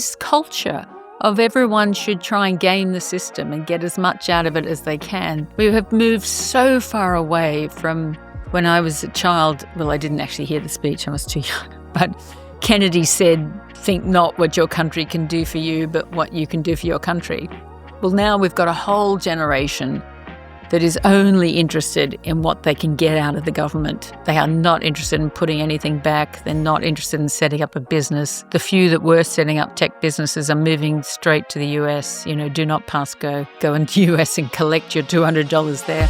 this culture of everyone should try and game the system and get as much out of it as they can. We have moved so far away from when I was a child. Well, I didn't actually hear the speech, I was too young. But Kennedy said, think not what your country can do for you, but what you can do for your country. Well, now we've got a whole generation that is only interested in what they can get out of the government. They are not interested in putting anything back. They're not interested in setting up a business. The few that were setting up tech businesses are moving straight to the US. Do not pass go. Go into the US and collect your $200 there.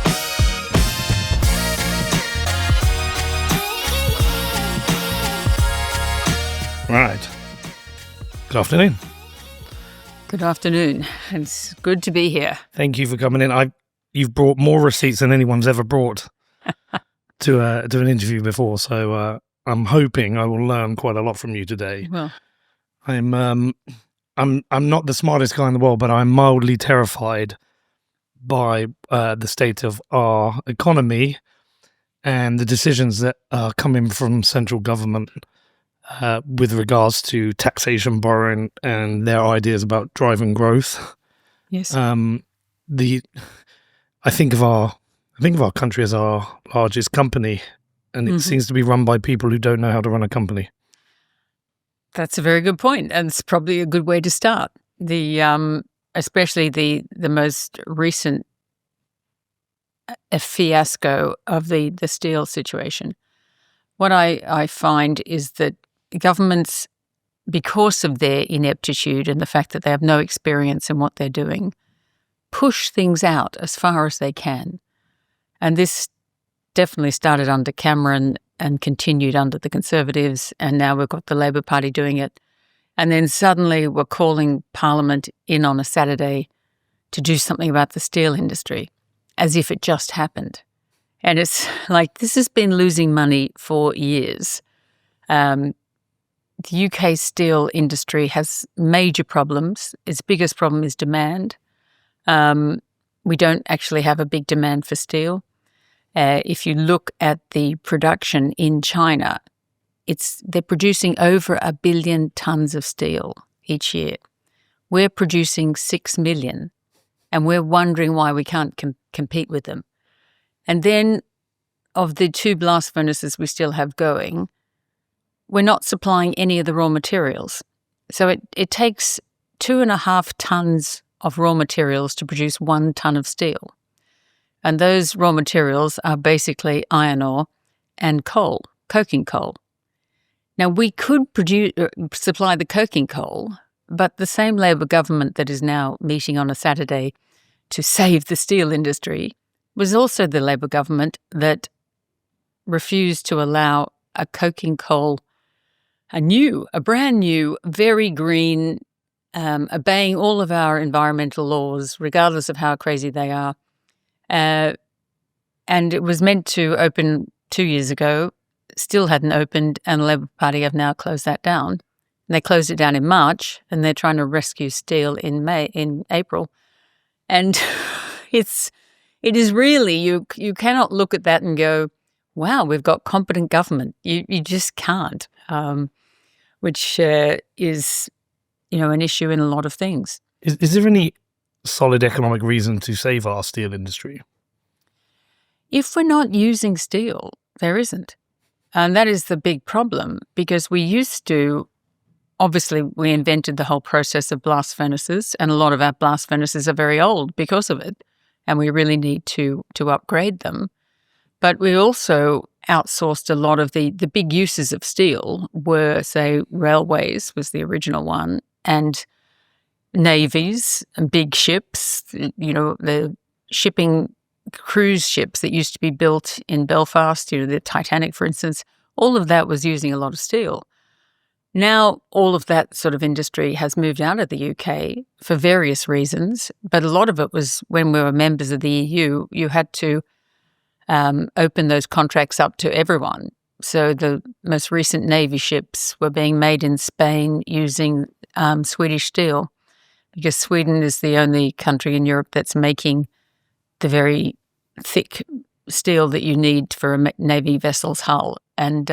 Right. Good afternoon. Good afternoon. It's good to be here. Thank you for coming in. You've brought more receipts than anyone's ever brought to an interview before, so I'm hoping I will learn quite a lot from you today. Well, I'm not the smartest guy in the world, but I'm mildly terrified by the state of our economy and the decisions that are coming from central government with regards to taxation, borrowing, and their ideas about driving growth. yes. I think of our country as our largest company, and it seems to be run by people who don't know how to run a company. That's a very good point, and it's probably a good way to start. Especially the most recent fiasco of the steel situation. What I find is that governments, because of their ineptitude and the fact that they have no experience in what they're doing, push things out as far as they can. And this definitely started under Cameron and continued under the Conservatives, and now we've got the Labor Party doing it. And then suddenly we're calling Parliament in on a Saturday to do something about the steel industry, as if it just happened. And it's like, this has been losing money for years. The UK steel industry has major problems. Its biggest problem is demand. We don't actually have a big demand for steel. If you look at the production in China, they're producing over 1 billion tons of steel each year. We're producing 6 million, and we're wondering why we can't compete with them. And then of the 2 blast furnaces we still have going, we're not supplying any of the raw materials. So it takes 2.5 tons of raw materials to produce 1 ton of steel. And those raw materials are basically iron ore and coal, coking coal. Now, we could supply the coking coal, but the same Labor government that is now meeting on a Saturday to save the steel industry was also the Labor government that refused to allow a coking coal, a brand new, very green, obeying all of our environmental laws, regardless of how crazy they are. And it was meant to open 2 years ago, still hadn't opened, and the Labor Party have now closed that down. And they closed it down in March, and they're trying to rescue steel in April. And it is really, you cannot look at that and go, wow, we've got competent government. You just can't, which is an issue in a lot of things. Is there any solid economic reason to save our steel industry? If we're not using steel, there isn't. And that is the big problem, because we used to, obviously, we invented the whole process of blast furnaces, and a lot of our blast furnaces are very old because of it, and we really need to upgrade them. But we also outsourced a lot of the big uses of steel were, say, railways was the original one, and navies and big ships, the shipping cruise ships that used to be built in Belfast, the Titanic, for instance, all of that was using a lot of steel. Now, all of that sort of industry has moved out of the UK for various reasons, but a lot of it was when we were members of the EU, you had to open those contracts up to everyone. So the most recent Navy ships were being made in Spain using Swedish steel, because Sweden is the only country in Europe that's making the very thick steel that you need for a Navy vessel's hull. And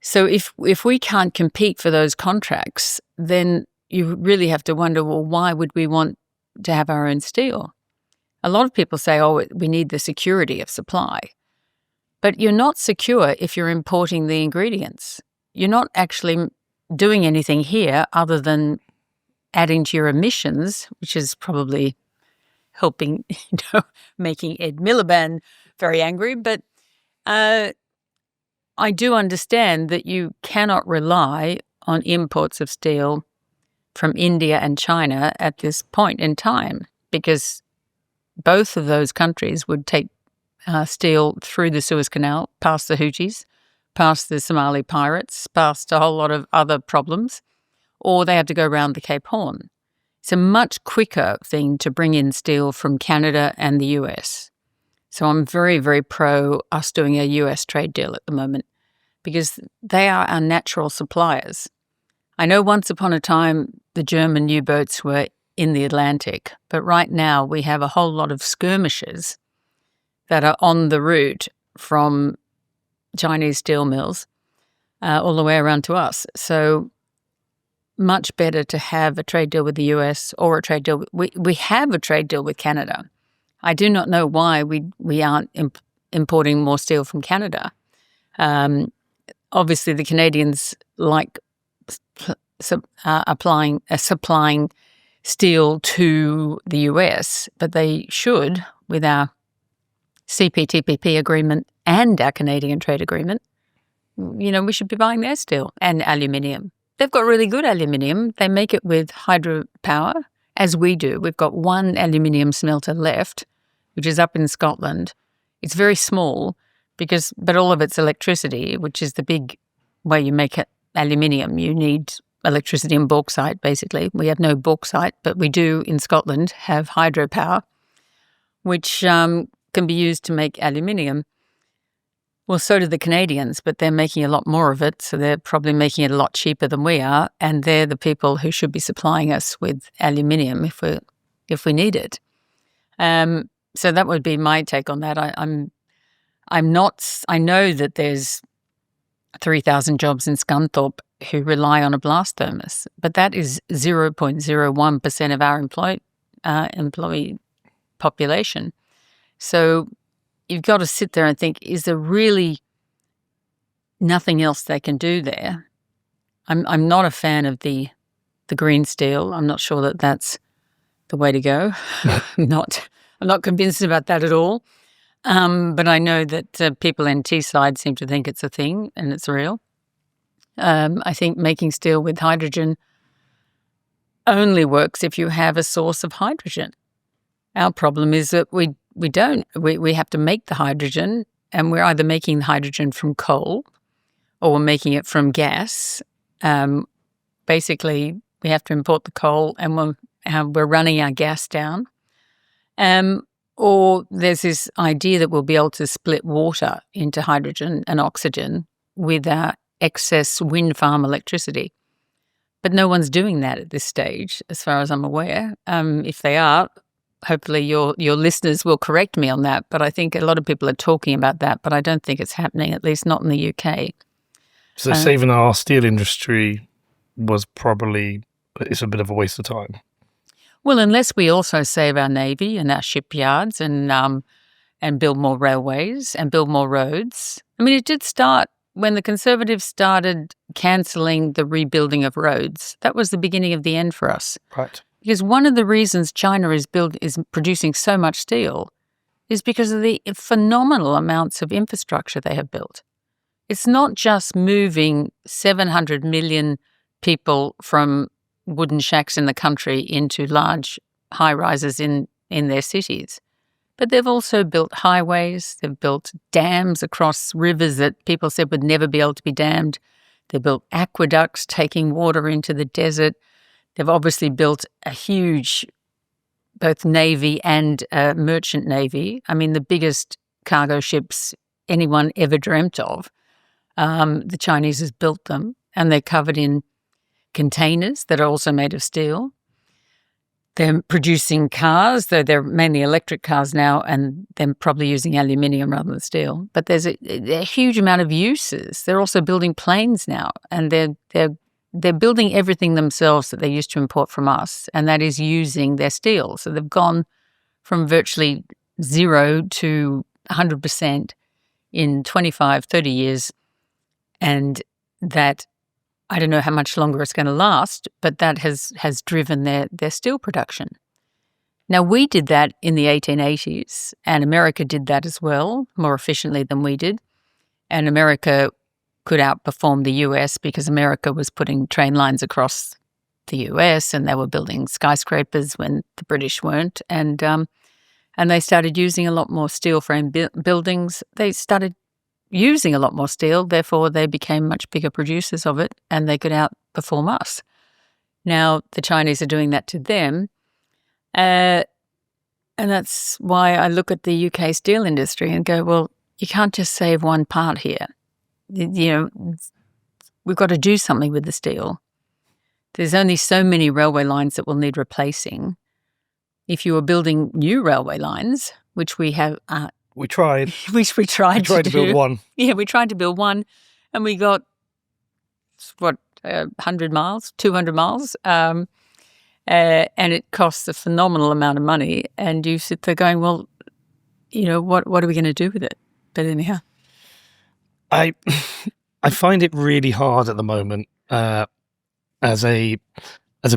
so if we can't compete for those contracts, then you really have to wonder, well, why would we want to have our own steel? A lot of people say, oh, we need the security of supply. But you're not secure if you're importing the ingredients. You're not actually doing anything here other than adding to your emissions, which is probably helping, making Ed Miliband very angry. But I do understand that you cannot rely on imports of steel from India and China at this point in time, because both of those countries would take steel through the Suez Canal, past the Houthis, past the Somali pirates, past a whole lot of other problems, or they have to go around the Cape Horn. It's a much quicker thing to bring in steel from Canada and the US. So I'm very, very pro us doing a US trade deal at the moment, because they are our natural suppliers. I know once upon a time the German U-boats were in the Atlantic, but right now we have a whole lot of skirmishers that are on the route from Chinese steel mills all the way around to us. So much better to have a trade deal with the US or a trade deal. We have a trade deal with Canada. I do not know why we aren't importing more steel from Canada. Obviously, the Canadians like supplying steel to the US, but they should, with our CPTPP agreement and our Canadian trade agreement, we should be buying their steel and aluminium. They've got really good aluminium. They make it with hydropower, as we do. We've got one aluminium smelter left, which is up in Scotland. It's very small, but all of it's electricity, which is the big way you make it aluminium. You need electricity and bauxite, basically. We have no bauxite, but we do in Scotland have hydropower, which can be used to make aluminium. Well, so do the Canadians, but they're making a lot more of it, so they're probably making it a lot cheaper than we are, and they're the people who should be supplying us with aluminium if we need it. So that would be my take on that. I know that there's 3,000 jobs in Scunthorpe who rely on a blast furnace, but that is 0.01% of our employee population. So you've got to sit there and think, is there really nothing else they can do there? I'm not a fan of the green steel. I'm not sure that that's the way to go. I'm not convinced about that at all. But I know that people in Teesside seem to think it's a thing and it's real. I think making steel with hydrogen only works if you have a source of hydrogen. Our problem is that we don't. We have to make the hydrogen, and we're either making the hydrogen from coal or we're making it from gas. Basically, we have to import the coal, and we're running our gas down. Or there's this idea that we'll be able to split water into hydrogen and oxygen with our excess wind farm electricity. But no one's doing that at this stage, as far as I'm aware. If they are, hopefully your listeners will correct me on that. But I think a lot of people are talking about that, but I don't think it's happening, at least not in the UK. So saving our steel industry it's a bit of a waste of time. Well, unless we also save our Navy and our shipyards and build more railways and build more roads. I mean, it did start when the Conservatives started cancelling the rebuilding of roads. That was the beginning of the end for us. Right. Because one of the reasons China is producing so much steel is because of the phenomenal amounts of infrastructure they have built. It's not just moving 700 million people from wooden shacks in the country into large high-rises in their cities. But they've also built highways, they've built dams across rivers that people said would never be able to be dammed. They've built aqueducts taking water into the desert. They've obviously built a huge both navy and merchant navy. I mean, the biggest cargo ships anyone ever dreamt of. The Chinese has built them, and they're covered in containers that are also made of steel. They're producing cars, though they're mainly electric cars now, and they're probably using aluminium rather than steel. But there's a huge amount of uses. They're also building planes now, and they're they're building everything themselves that they used to import from us, and that is using their steel. So they've gone from virtually 0 to 100% in 25, 30 years, and that, I don't know how much longer it's going to last, but that has driven their steel production. Now, we did that in the 1880s, and America did that as well, more efficiently than we did. And America could outperform the US because America was putting train lines across the US, and they were building skyscrapers when the British weren't. And they started using a lot more steel frame buildings. They started using a lot more steel, therefore they became much bigger producers of it, and they could outperform us. Now, the Chinese are doing that to them. And that's why I look at the UK steel industry and go, well, you can't just save one part here. You know, we've got to do something with the steel. There's only so many railway lines that will need replacing. If you were building new railway lines, which we have... we tried. Which we tried to build one. Yeah, we tried to build one, and we got, 100 miles, 200 miles, and it costs a phenomenal amount of money, and you sit there going, well, what are we going to do with it? But anyhow. I find it really hard at the moment as a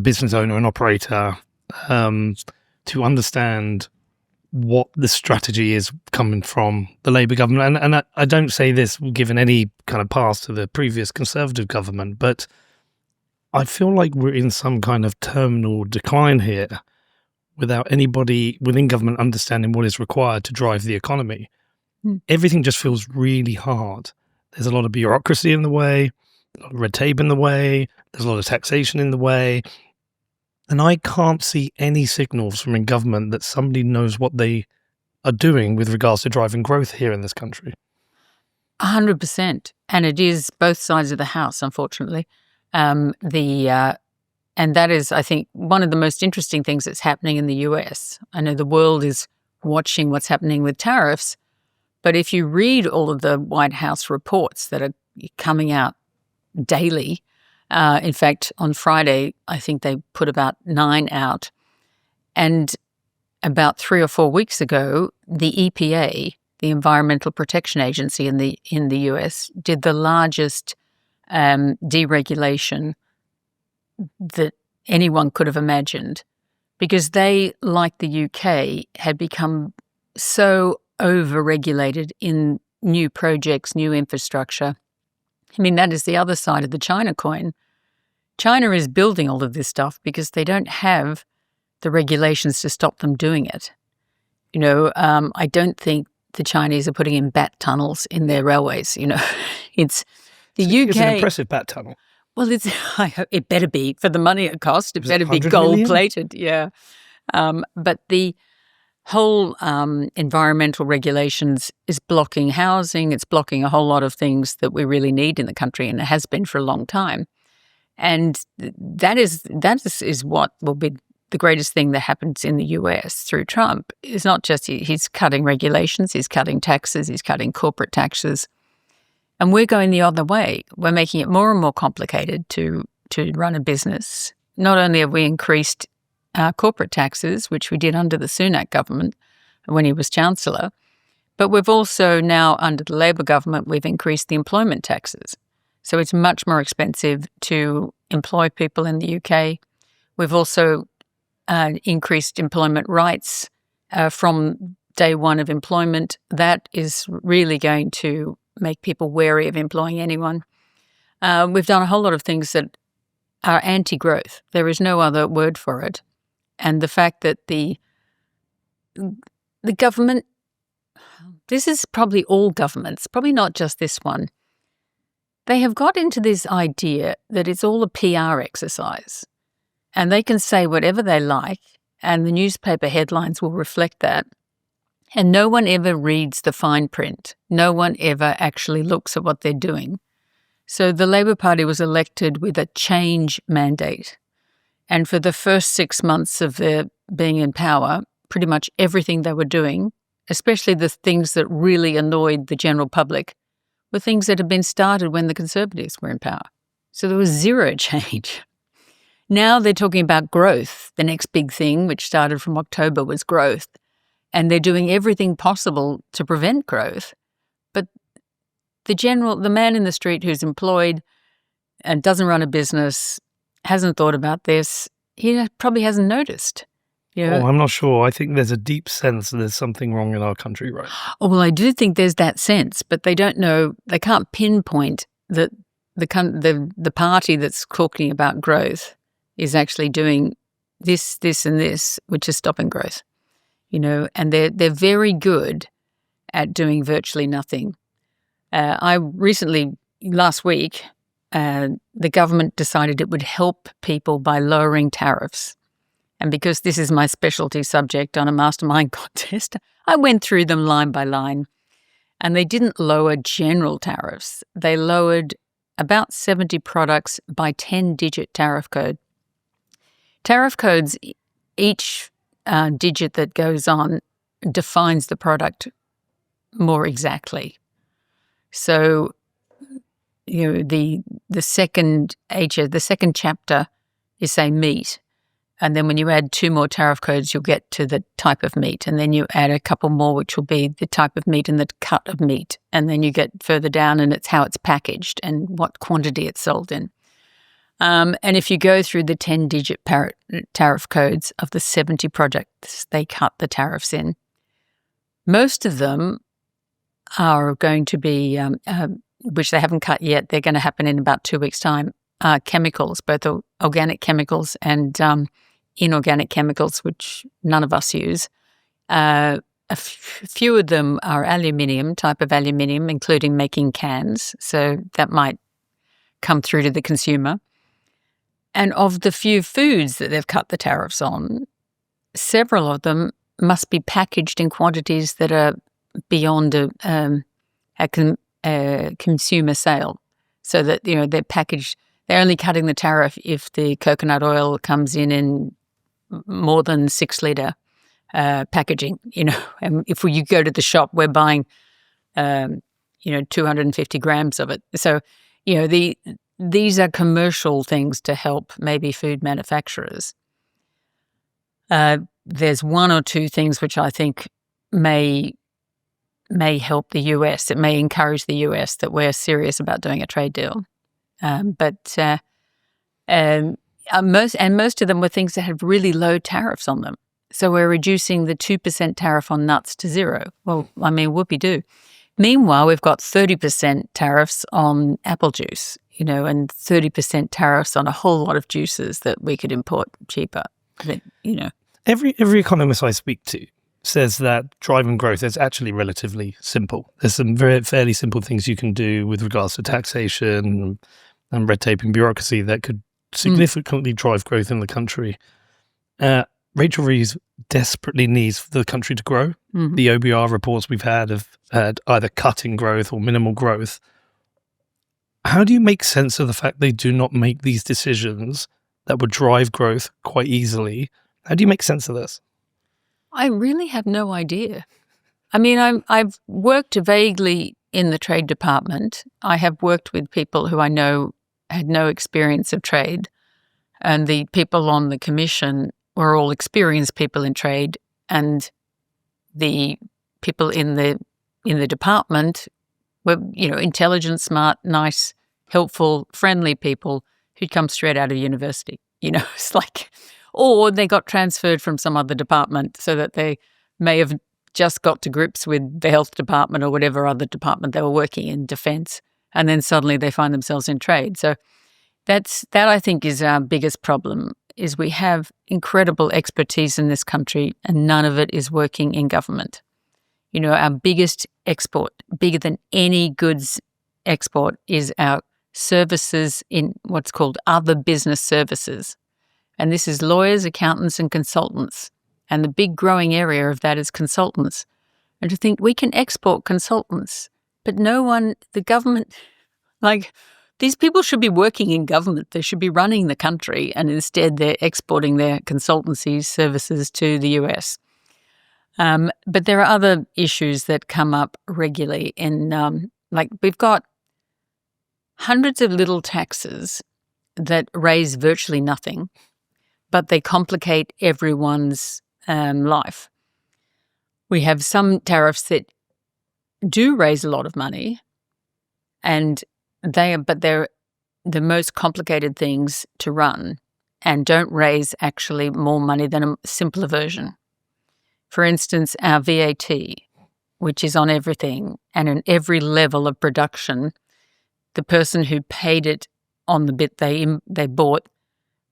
business owner and operator to understand what the strategy is coming from the Labour government. And I don't say this given any kind of pass to the previous Conservative government, but I feel like we're in some kind of terminal decline here without anybody within government understanding what is required to drive the economy. Everything just feels really hard. There's a lot of bureaucracy in the way, a lot of red tape in the way, there's a lot of taxation in the way. And I can't see any signals from in government that somebody knows what they are doing with regards to driving growth here in this country. 100%. And it is both sides of the house, unfortunately. And that is, I think, one of the most interesting things that's happening in the US. I know the world is watching what's happening with tariffs, but if you read all of the White House reports that are coming out daily, in fact, on Friday, I think they put about 9 out. And about 3 or 4 weeks ago, the EPA, the Environmental Protection Agency in the US, did the largest deregulation that anyone could have imagined, because they, like the UK, had become so overregulated in new projects, new infrastructure. I mean, that is the other side of the China coin. China is building all of this stuff because they don't have the regulations to stop them doing it. I don't think the Chinese are putting in bat tunnels in their railways. It's the UK. It's an impressive bat tunnel. Well, it better be for the money it costs. It better be 100 gold million? plated. Yeah. But the whole environmental regulations is blocking housing. It's blocking a whole lot of things that we really need in the country, and it has been for a long time. And that is what will be the greatest thing that happens in the US through Trump. Is not just he's cutting regulations, he's cutting taxes, he's cutting corporate taxes. And we're going the other way. We're making it more and more complicated to run a business. Not only have we increased corporate taxes, which we did under the Sunak government when he was Chancellor, but we've also now, under the Labor government, we've increased the employment taxes. So it's much more expensive to employ people in the UK. We've also increased employment rights from day one of employment. That is really going to make people wary of employing anyone. We've done a whole lot of things that are anti-growth. There is no other word for it. And the fact that the government, this is probably all governments, probably not just this one, they have got into this idea that it's all a PR exercise. And they can say whatever they like, and the newspaper headlines will reflect that. And no one ever reads the fine print. No one ever actually looks at what they're doing. So the Labor Party was elected with a change mandate. And for the first 6 months of their being in power, pretty much everything they were doing, especially the things that really annoyed the general public, were things that had been started when the Conservatives were in power. So there was zero change. Now they're talking about growth. The next big thing, which started from October, was growth. And they're doing everything possible to prevent growth. But the man in the street who's employed and doesn't run a business, hasn't thought about this, he probably hasn't noticed. Oh, I'm not sure. I think there's a deep sense that there's something wrong in our country right now. Oh, well, I do think there's that sense, but they don't know, they can't pinpoint that the party that's talking about growth is actually doing this, and this, which is stopping growth. And they're very good at doing virtually nothing. Last week, the government decided it would help people by lowering tariffs. And because this is my specialty subject on a mastermind contest, I went through them line by line. And they didn't lower general tariffs. They lowered about 70 products by 10-digit tariff code. Tariff codes, each digit that goes on defines the product more exactly. So, the second chapter is, say, meat. And then when you add 2 more tariff codes, you'll get to the type of meat. And then you add a couple more, which will be the type of meat and the cut of meat. And then you get further down and it's how it's packaged and what quantity it's sold in. And if you go through the 10-digit tariff codes of the 70 products they cut the tariffs in, most of them are going to be, which they haven't cut yet, they're going to happen in about 2 weeks' time, chemicals, both organic chemicals and inorganic chemicals, which none of us use. A few of them are type of aluminium, including making cans. So that might come through to the consumer. And of the few foods that they've cut the tariffs on, several of them must be packaged in quantities that are beyond a consumer sale. So that, they're packaged, they're only cutting the tariff if the coconut oil comes in more than 6-litre packaging, and if you go to the shop, we're buying, 250 grams of it. So, these are commercial things to help maybe food manufacturers. There's 1 or 2 things which I think may help the US. It may encourage the US that we're serious about doing a trade deal. Most of them were things that had really low tariffs on them. So we're reducing the 2% tariff on nuts to 0. Well, whoopee-doo. Meanwhile, we've got 30% tariffs on apple juice, and 30% tariffs on a whole lot of juices that we could import cheaper. Every economist I speak to says that driving growth is actually relatively simple. There's some fairly simple things you can do with regards to taxation and red tape and bureaucracy that could significantly drive growth in the country. Rachel Reeves desperately needs the country to grow. Mm-hmm. The OBR reports we've had have had either cutting growth or minimal growth. How do you make sense of the fact they do not make these decisions that would drive growth quite easily? How do you make sense of this? I really have no idea. I've worked vaguely in the trade department. I have worked with people who I know had no experience of trade, and the people on the commission were all experienced people in trade, and the people in the department were, intelligent, smart, nice, helpful, friendly people who'd come straight out of university. It's like, or they got transferred from some other department so that they may have just got to grips with the health department or whatever other department they were working in, defence, and then suddenly they find themselves in trade. So that I think is our biggest problem, is we have incredible expertise in this country and none of it is working in government. Our biggest export, bigger than any goods export, is our services in what's called other business services. And this is lawyers, accountants, and consultants. And the big growing area of that is consultants. And to think we can export consultants, but the government, these people should be working in government. They should be running the country, and instead they're exporting their consultancy services to the US. But there are other issues that come up regularly we've got hundreds of little taxes that raise virtually nothing, but they complicate everyone's life. We have some tariffs that do raise a lot of money, and they're the most complicated things to run and don't raise actually more money than a simpler version. For instance, our VAT, which is on everything and in every level of production, the person who paid it on the bit they bought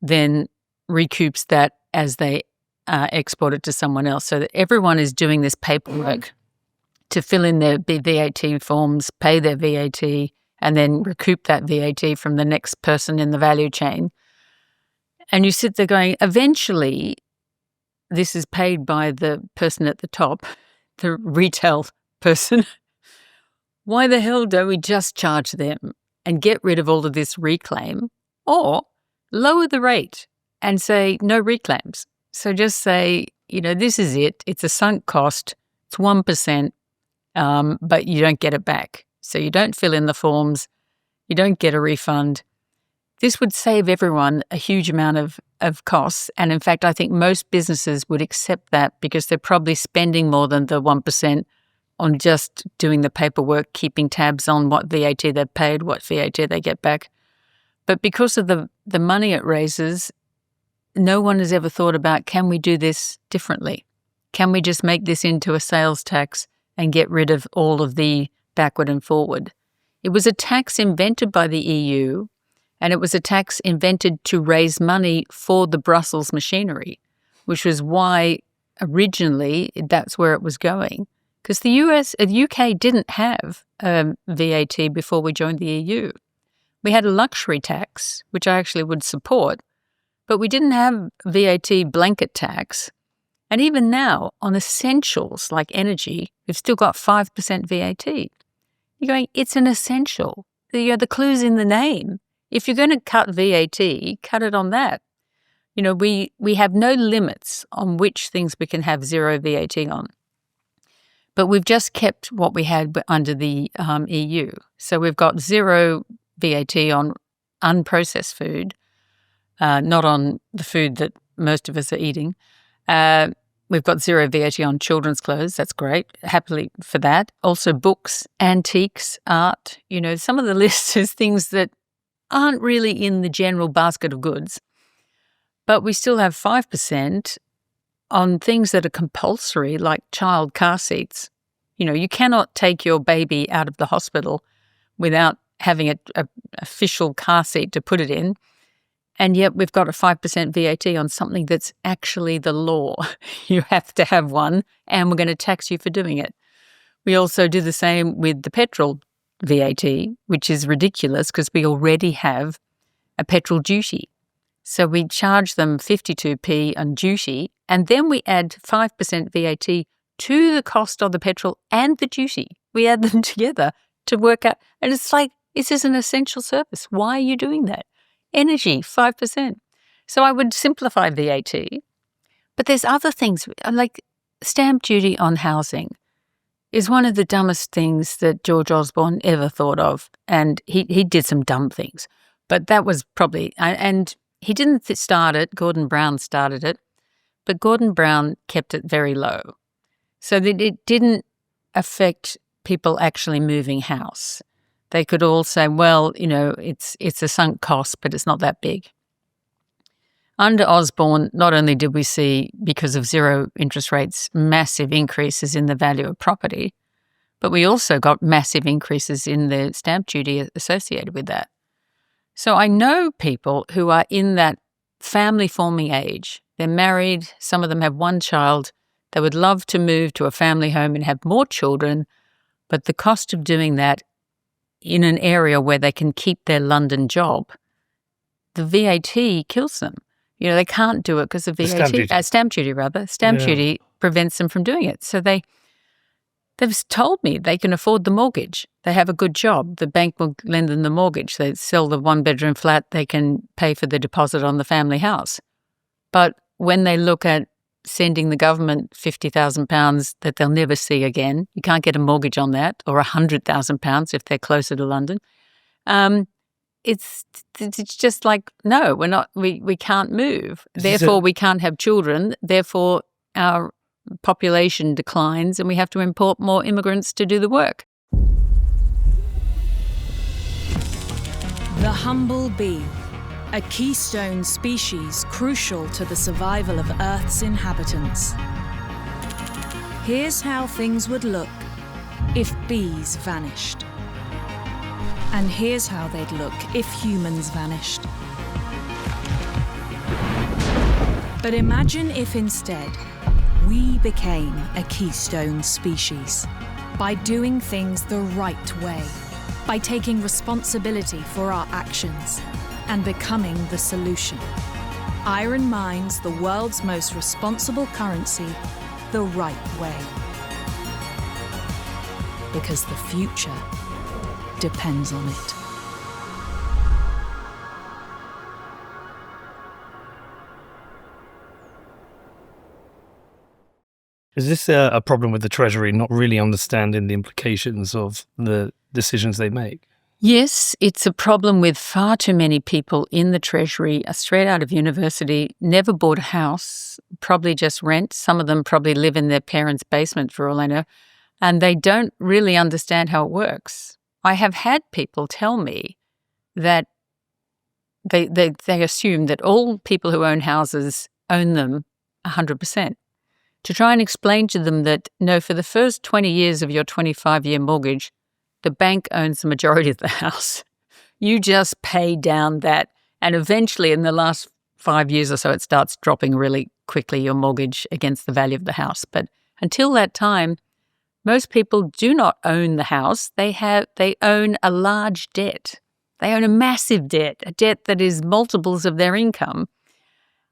then recoups that as they export it to someone else, so that everyone is doing this paperwork to fill in their VAT forms, pay their VAT, and then recoup that VAT from the next person in the value chain. And you sit there going, eventually, this is paid by the person at the top, the retail person. Why the hell don't we just charge them and get rid of all of this reclaim, or lower the rate and say no reclaims? So just say, this is it. It's a sunk cost. It's 1%, but you don't get it back. So you don't fill in the forms. You don't get a refund. This would save everyone a huge amount of costs. And in fact, I think most businesses would accept that because they're probably spending more than the 1% on just doing the paperwork, keeping tabs on what VAT they've paid, what VAT they get back. But because of the money it raises, no one has ever thought about, can we do this differently? Can we just make this into a sales tax and get rid of all of the backward and forward? It was a tax invented by the EU, and it was a tax invented to raise money for the Brussels machinery, which was why originally that's where it was going. Because the UK didn't have VAT before we joined the EU. We had a luxury tax, which I actually would support, but we didn't have VAT blanket tax. And even now, on essentials like energy, we've still got 5% VAT. You're going, it's an essential. The clue's in the name. If you're going to cut VAT, cut it on that. We have no limits on which things we can have zero VAT on. But we've just kept what we had under the EU. So we've got zero VAT on unprocessed food, not on the food that most of us are eating. We've got zero VAT on children's clothes. That's great. Happily for that. Also books, antiques, art. Some of the list is things that aren't really in the general basket of goods. But we still have 5% on things that are compulsory, like child car seats. You cannot take your baby out of the hospital without having an official car seat to put it in. And yet we've got a 5% VAT on something that's actually the law. You have to have one, and we're going to tax you for doing it. We also do the same with the petrol VAT, which is ridiculous because we already have a petrol duty. So we charge them 52p on duty, and then we add 5% VAT to the cost of the petrol and the duty. We add them together to work out. And it's like, this is an essential service. Why are you doing that? Energy, 5%. So I would simplify VAT. But there's other things, like stamp duty on housing is one of the dumbest things that George Osborne ever thought of. And he did some dumb things. But that was probably, and he didn't start it, Gordon Brown started it, but Gordon Brown kept it very low so that it didn't affect people actually moving house. They could all say, well, it's a sunk cost, but it's not that big. Under Osborne, not only did we see, because of zero interest rates, massive increases in the value of property, but we also got massive increases in the stamp duty associated with that. So I know people who are in that family-forming age. They're married. Some of them have one child. They would love to move to a family home and have more children, but the cost of doing that in an area where they can keep their London job, the VAT kills them. They can't do it because of VAT. Stamp duty prevents them from doing it. So they've told me they can afford the mortgage. They have a good job. The bank will lend them the mortgage. They sell the one-bedroom flat. They can pay for the deposit on the family house. But when they look at sending the government £50,000 that they'll never see again, you can't get a mortgage on that, or £100,000 if they're closer to London, it's just like, no, we're not. We can't move. This is Therefore, we can't have children. Therefore, our population declines, and we have to import more immigrants to do the work. The humble bee, a keystone species crucial to the survival of Earth's inhabitants. Here's how things would look if bees vanished. And here's how they'd look if humans vanished. But imagine if instead we became a keystone species by doing things the right way, by taking responsibility for our actions and becoming the solution. Iron mines, the world's most responsible currency, the right way. Because the future depends on it. Is this a problem with the Treasury not really understanding the implications of the decisions they make? Yes, it's a problem with far too many people in the Treasury, straight out of university, never bought a house, probably just rent. Some of them probably live in their parents' basement for all I know, and they don't really understand how it works. I have had people tell me that they assume that all people who own houses own them 100%. To try and explain to them that, no, for the first 20 years of your 25-year mortgage, the bank owns the majority of the house. You just pay down that, and eventually in the last 5 years or so, it starts dropping really quickly, your mortgage against the value of the house. But until that time, most people do not own the house. They own a large debt. They own a massive debt, a debt that is multiples of their income.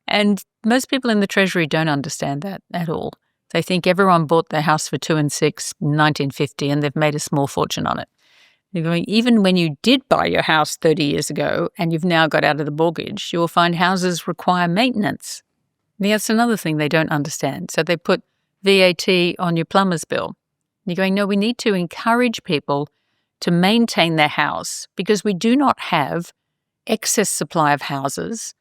And most people in the Treasury don't understand that at all. They think everyone bought their house for 2 and 6 in 1950 and they've made a small fortune on it. You're going, even when you did buy your house 30 years ago and you've now got out of the mortgage, you will find houses require maintenance. And that's another thing they don't understand. So they put VAT on your plumber's bill. You're going, no, we need to encourage people to maintain their house because we do not have excess supply of houses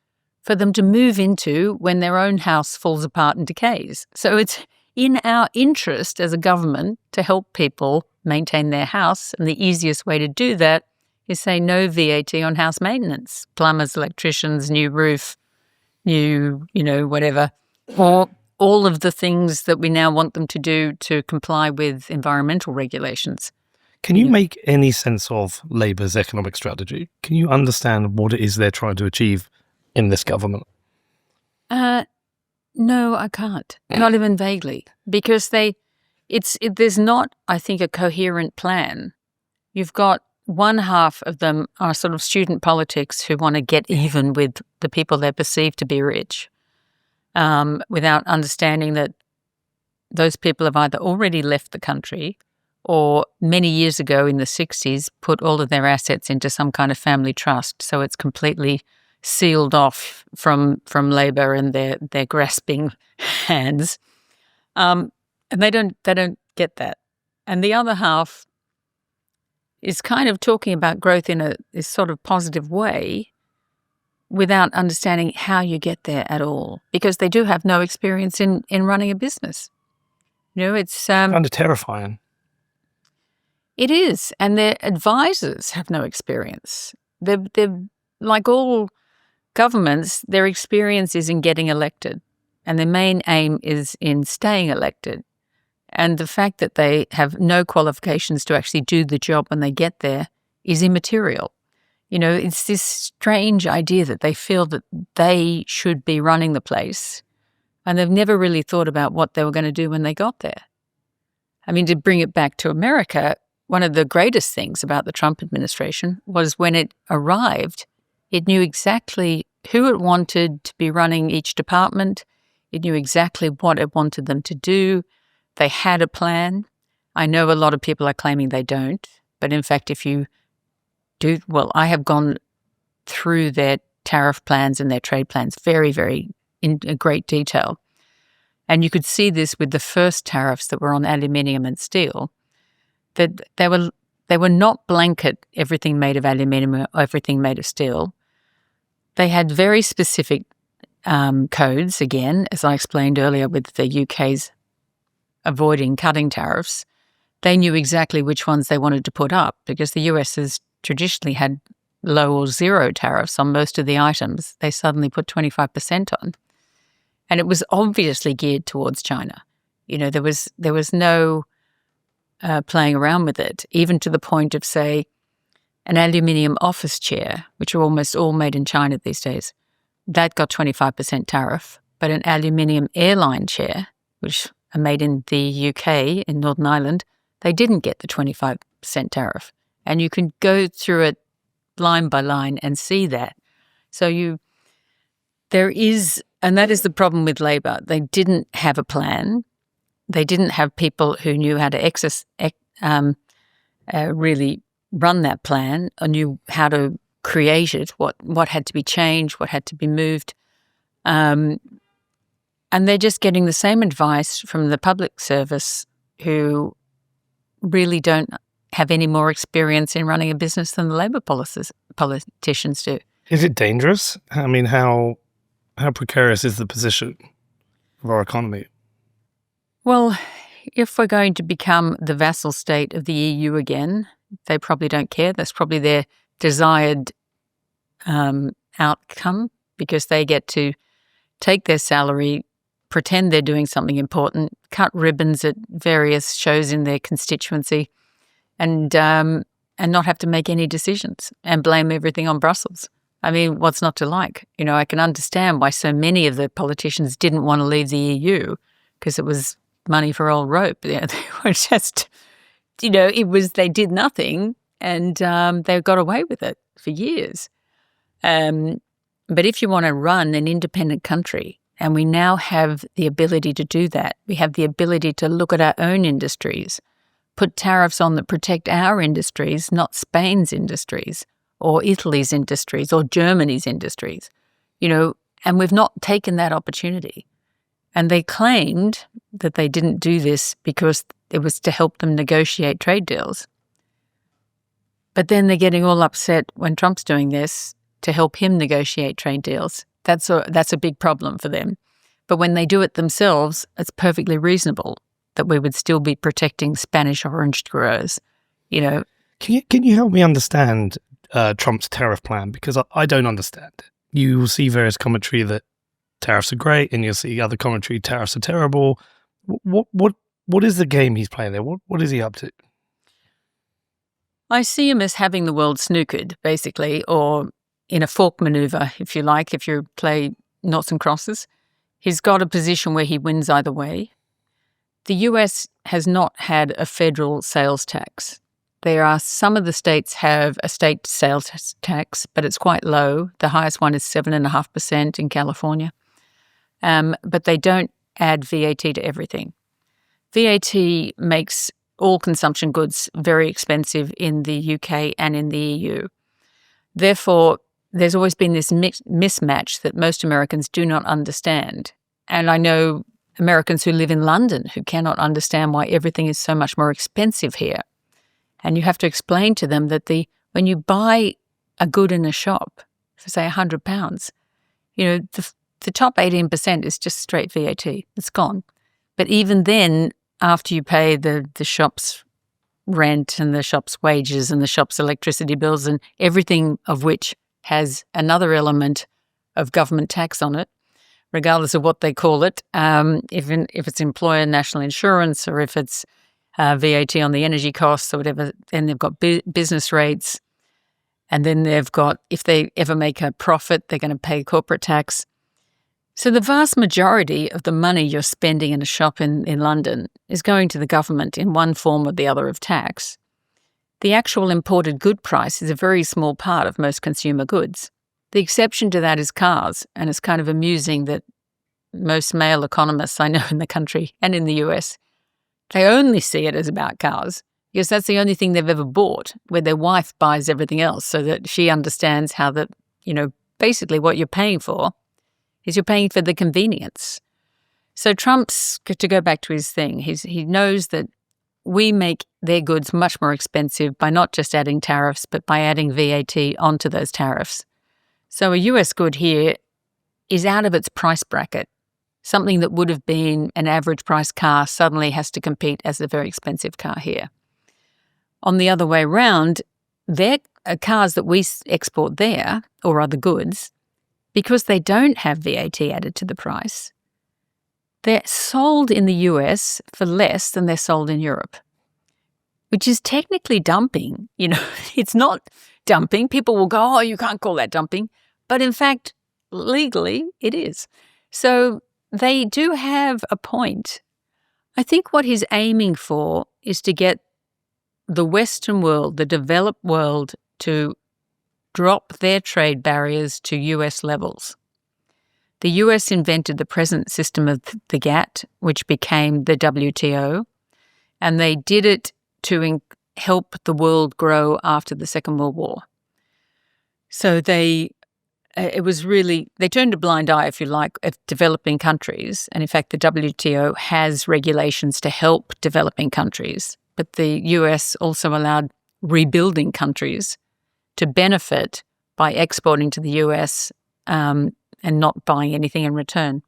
for them to move into when their own house falls apart and decays. So it's in our interest as a government to help people maintain their house, and the easiest way to do that is say no VAT on house maintenance, plumbers, electricians, new roof, new, whatever, or all of the things that we now want them to do to comply with environmental regulations. Can you make any sense of Labour's economic strategy? Can you understand what it is they're trying to achieve in this government? No, I can't. Not even vaguely, because there's not, I think, a coherent plan. You've got one half of them are sort of student politics who want to get even with the people they perceive to be rich, without understanding that those people have either already left the country or many years ago in the 60s put all of their assets into some kind of family trust. So it's completely sealed off from Labor and their grasping hands. And they don't get that. And the other half is kind of talking about growth in this sort of positive way without understanding how you get there at all, because they do have no experience in running a business. It's kind of terrifying. It is, and their advisors have no experience. They're like all governments, their experience is in getting elected, and their main aim is in staying elected. And the fact that they have no qualifications to actually do the job when they get there is immaterial. It's this strange idea that they feel that they should be running the place, and they've never really thought about what they were going to do when they got there. I mean, to bring it back to America, one of the greatest things about the Trump administration was when it arrived, it knew exactly who it wanted to be running each department. It knew exactly what it wanted them to do. They had a plan. I know a lot of people are claiming they don't, but in fact, if you do, well, I have gone through their tariff plans and their trade plans very, very in great detail. And you could see this with the first tariffs that were on aluminium and steel, that they were They were not blanket everything made of aluminium or everything made of steel. They had very specific codes, again, as I explained earlier with the UK's avoiding cutting tariffs. They knew exactly which ones they wanted to put up because the US has traditionally had low or zero tariffs on most of the items. They suddenly put 25% on. And it was obviously geared towards China. There was no playing around with it, even to the point of, say, an aluminium office chair, which are almost all made in China these days. That got 25% tariff. But an aluminium airline chair, which are made in the UK, in Northern Ireland, they didn't get the 25% tariff. And you can go through it line by line and see that. So there is, and that is the problem with Labor. They didn't have a plan. They didn't have people who knew how to really run that plan or knew how to create it, what had to be changed, what had to be moved. And they're just getting the same advice from the public service who really don't have any more experience in running a business than the Labor politicians do. Is it dangerous? I mean, how precarious is the position of our economy? Well, if we're going to become the vassal state of the EU again, they probably don't care. That's probably their desired outcome because they get to take their salary, pretend they're doing something important, cut ribbons at various shows in their constituency, and not have to make any decisions and blame everything on Brussels. I mean, what's not to like? I can understand why so many of the politicians didn't want to leave the EU because it was money for old rope. They were just, they did nothing and they got away with it for years. But if you want to run an independent country, and we now have the ability to do that, we have the ability to look at our own industries, put tariffs on that protect our industries, not Spain's industries or Italy's industries or Germany's industries, and we've not taken that opportunity. And they claimed that they didn't do this because it was to help them negotiate trade deals. But then they're getting all upset when Trump's doing this to help him negotiate trade deals. That's a big problem for them. But when they do it themselves, it's perfectly reasonable that we would still be protecting Spanish orange growers. Can you help me understand Trump's tariff plan? Because I don't understand it. You will see various commentary that tariffs are great, and you'll see other commentary tariffs are terrible. What is the game he's playing there? What is he up to? I see him as having the world snookered, basically, or in a fork maneuver, if you like, if you play noughts and crosses. He's got a position where he wins either way. The US has not had a federal sales tax. Some of the states have a state sales tax, but it's quite low. The highest one is 7.5% in California. But they don't add VAT to everything. VAT makes all consumption goods very expensive in the UK and in the EU. Therefore, there's always been this mismatch that most Americans do not understand. And I know Americans who live in London who cannot understand why everything is so much more expensive here. And you have to explain to them that when you buy a good in a shop for, say, £100, the top 18% is just straight VAT. It's gone. But even then, after you pay the shop's rent and the shop's wages and the shop's electricity bills and everything of which has another element of government tax on it, regardless of what they call it, if it's employer national insurance or if it's VAT on the energy costs or whatever, then they've got business rates. And then they've got, if they ever make a profit, they're going to pay corporate tax. So the vast majority of the money you're spending in a shop in London is going to the government in one form or the other of tax. The actual imported good price is a very small part of most consumer goods. The exception to that is cars, and it's kind of amusing that most male economists I know in the country and in the US, they only see it as about cars because that's the only thing they've ever bought, where their wife buys everything else so that she understands how that, basically what you're paying for is you're paying for the convenience. So Trump's, to go back to his thing, he knows that we make their goods much more expensive by not just adding tariffs, but by adding VAT onto those tariffs. So a US good here is out of its price bracket. Something that would have been an average price car suddenly has to compete as a very expensive car here. On the other way round, their cars that we export there, or other goods, because they don't have VAT added to the price, they're sold in the US for less than they're sold in Europe, which is technically dumping. It's not dumping. People will go, oh, you can't call that dumping. But in fact, legally, it is. So they do have a point. I think what he's aiming for is to get the Western world, the developed world, to drop their trade barriers to US levels. The US invented the present system of the GATT, which became the WTO, and they did it to help the world grow after the Second World War. So they turned a blind eye, if you like, of developing countries. And in fact, the WTO has regulations to help developing countries. But the US also allowed rebuilding countries to benefit by exporting to the US and not buying anything in return.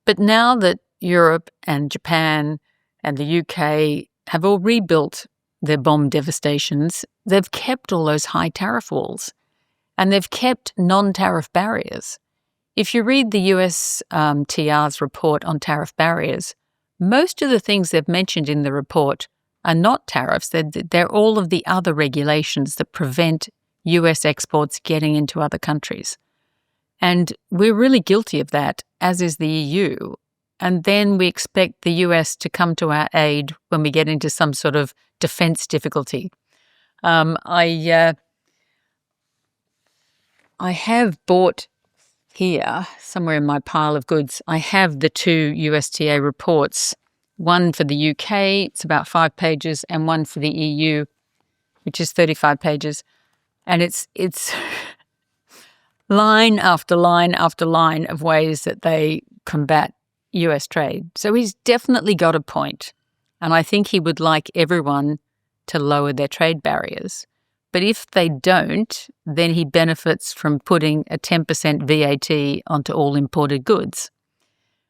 But now that Europe and Japan and the UK have all rebuilt their bomb devastations, they've kept all those high tariff walls and they've kept non-tariff barriers. If you read the US TR's report on tariff barriers, most of the things they've mentioned in the report are not tariffs. They're all of the other regulations that prevent US exports getting into other countries. And we're really guilty of that, as is the EU. And then we expect the US to come to our aid when we get into some sort of defense difficulty. I have bought here, somewhere in my pile of goods, I have the two USTA reports, one for the UK, it's about 5 pages, and one for the EU, which is 35 pages. And it's line after line after line of ways that they combat US trade. So he's definitely got a point. And I think he would like everyone to lower their trade barriers. But if they don't, then he benefits from putting a 10% VAT onto all imported goods,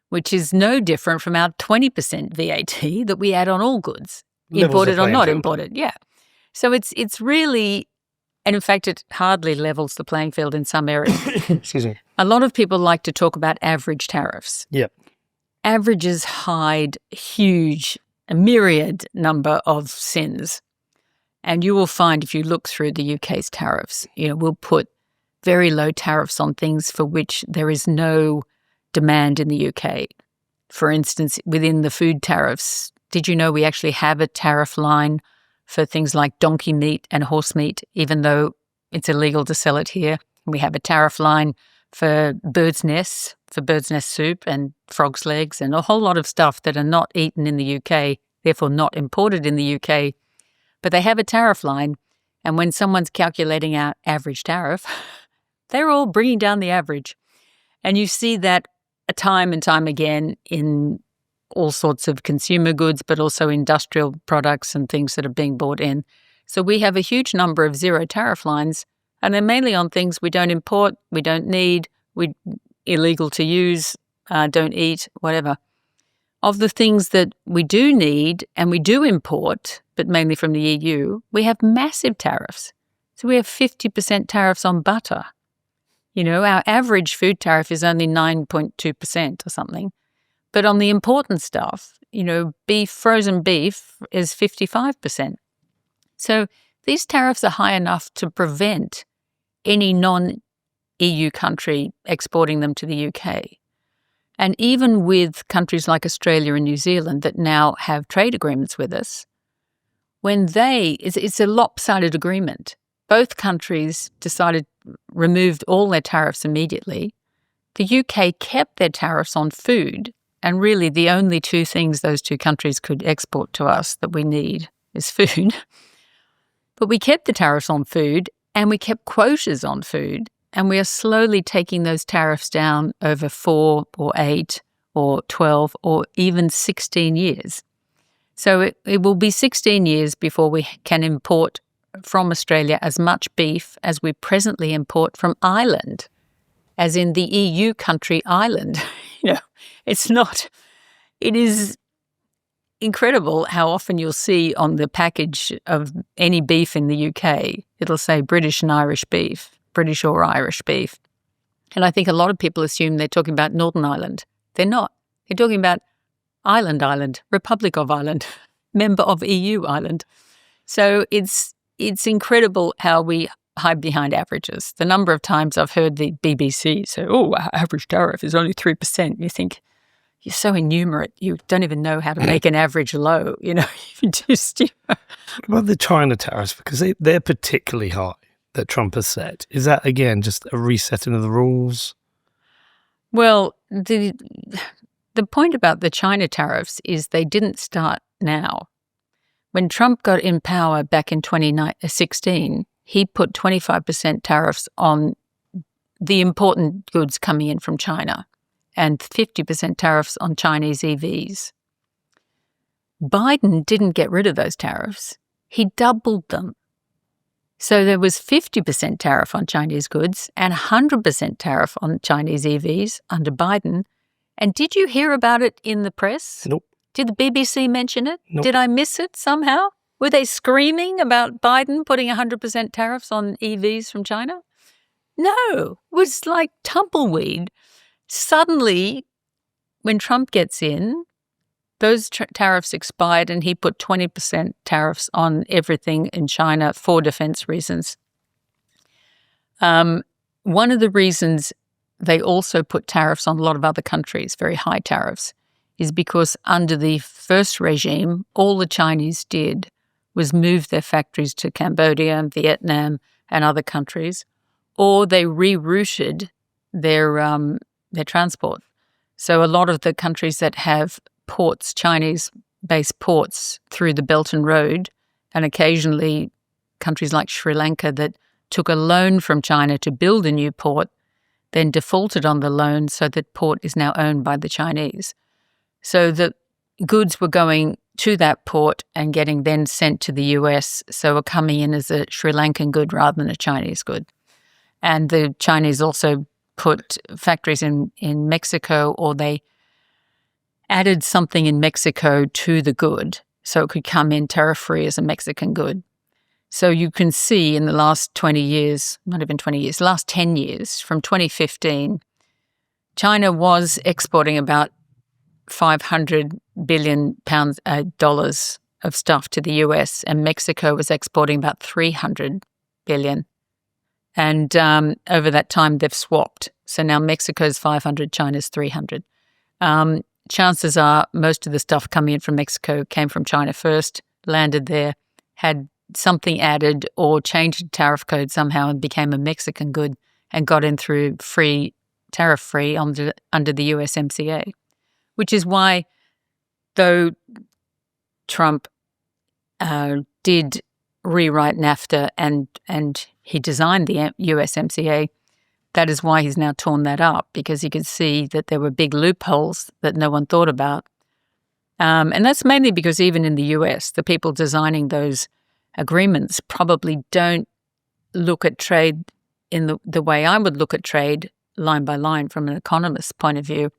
which is no different from our 20% VAT that we add on all goods, imported or not imported. Yeah. So it's really, and in fact, it hardly levels the playing field in some areas. Excuse me. A lot of people like to talk about average tariffs. Yep. Averages hide a myriad number of sins. And you will find if you look through the UK's tariffs, we'll put very low tariffs on things for which there is no demand in the UK. For instance, within the food tariffs, did you know we actually have a tariff line for things like donkey meat and horse meat, even though it's illegal to sell it here? We have a tariff line for bird's nests, for bird's nest soup and frog's legs and a whole lot of stuff that are not eaten in the UK, therefore not imported in the UK. But they have a tariff line, and when someone's calculating our average tariff, they're all bringing down the average. And you see that time and time again in all sorts of consumer goods, but also industrial products and things that are being bought in. So we have a huge number of zero tariff lines, and they're mainly on things we don't import, we don't need, we illegal to use, don't eat, whatever. Of the things that we do need and we do import, but mainly from the EU, we have massive tariffs. So we have 50% tariffs on butter. Our average food tariff is only 9.2% or something. But on the important stuff, frozen beef is 55%. So these tariffs are high enough to prevent any non-EU country exporting them to the UK. And even with countries like Australia and New Zealand that now have trade agreements with us, it's a lopsided agreement. Both countries removed all their tariffs immediately. The UK kept their tariffs on food, and really the only two things those two countries could export to us that we need is food. But we kept the tariffs on food, and we kept quotas on food, and we are slowly taking those tariffs down over 4 or 8 or 12 or even 16 years. So it will be 16 years before we can import from Australia as much beef as we presently import from Ireland, as in the EU country Ireland. It's not. It is incredible how often you'll see on the package of any beef in the UK, it'll say British and Irish beef, British or Irish beef. And I think a lot of people assume they're talking about Northern Ireland. They're not. They're talking about Ireland, Republic of Ireland, member of EU Ireland. So it's incredible how we hide behind averages. The number of times I've heard the BBC say, our average tariff is only 3%. You think, you're so innumerate, you don't even know how to make an average low. You just. What about the China tariffs? Because they're particularly high that Trump has set. Is that, again, just a resetting of the rules? Well, the point about the China tariffs is they didn't start now. When Trump got in power back in 2016, he put 25% tariffs on the important goods coming in from China and 50% tariffs on Chinese EVs. Biden didn't get rid of those tariffs. He doubled them. So there was 50% tariff on Chinese goods and 100% tariff on Chinese EVs under Biden. And did you hear about it in the press? Nope. Did the BBC mention it? Nope. Did I miss it somehow? Were they screaming about Biden putting 100% tariffs on EVs from China? No, it was like tumbleweed. Suddenly, when Trump gets in, those tariffs expired and he put 20% tariffs on everything in China for defense reasons. One of the reasons they also put tariffs on a lot of other countries, very high tariffs, is because under the first regime, all the Chinese did was move their factories to Cambodia and Vietnam and other countries, or they rerouted their transport. So a lot of the countries that have ports, Chinese-based ports through the Belt and Road, and occasionally countries like Sri Lanka that took a loan from China to build a new port, then defaulted on the loan, so that port is now owned by the Chinese. So the goods were going to that port and getting then sent to the US, so were coming in as a Sri Lankan good rather than a Chinese good. And the Chinese also put factories in Mexico, or they added something in Mexico to the good so it could come in tariff-free as a Mexican good. So you can see in the last 20 years, not even 20 years, last 10 years, from 2015, China was exporting about $500 billion dollars of stuff to the US, and Mexico was exporting about $300 billion. And over that time, they've swapped. So now Mexico's 500, China's 300. Chances are most of the stuff coming in from Mexico came from China first, landed there, had something added or changed the tariff code somehow and became a Mexican good and got in through tariff-free under the USMCA, which is why, though Trump did rewrite NAFTA and he designed the USMCA, that is why he's now torn that up, because he could see that there were big loopholes that no one thought about. And that's mainly because even in the US, the people designing those agreements probably don't look at trade in the way I would look at trade line by line from an economist's point of view.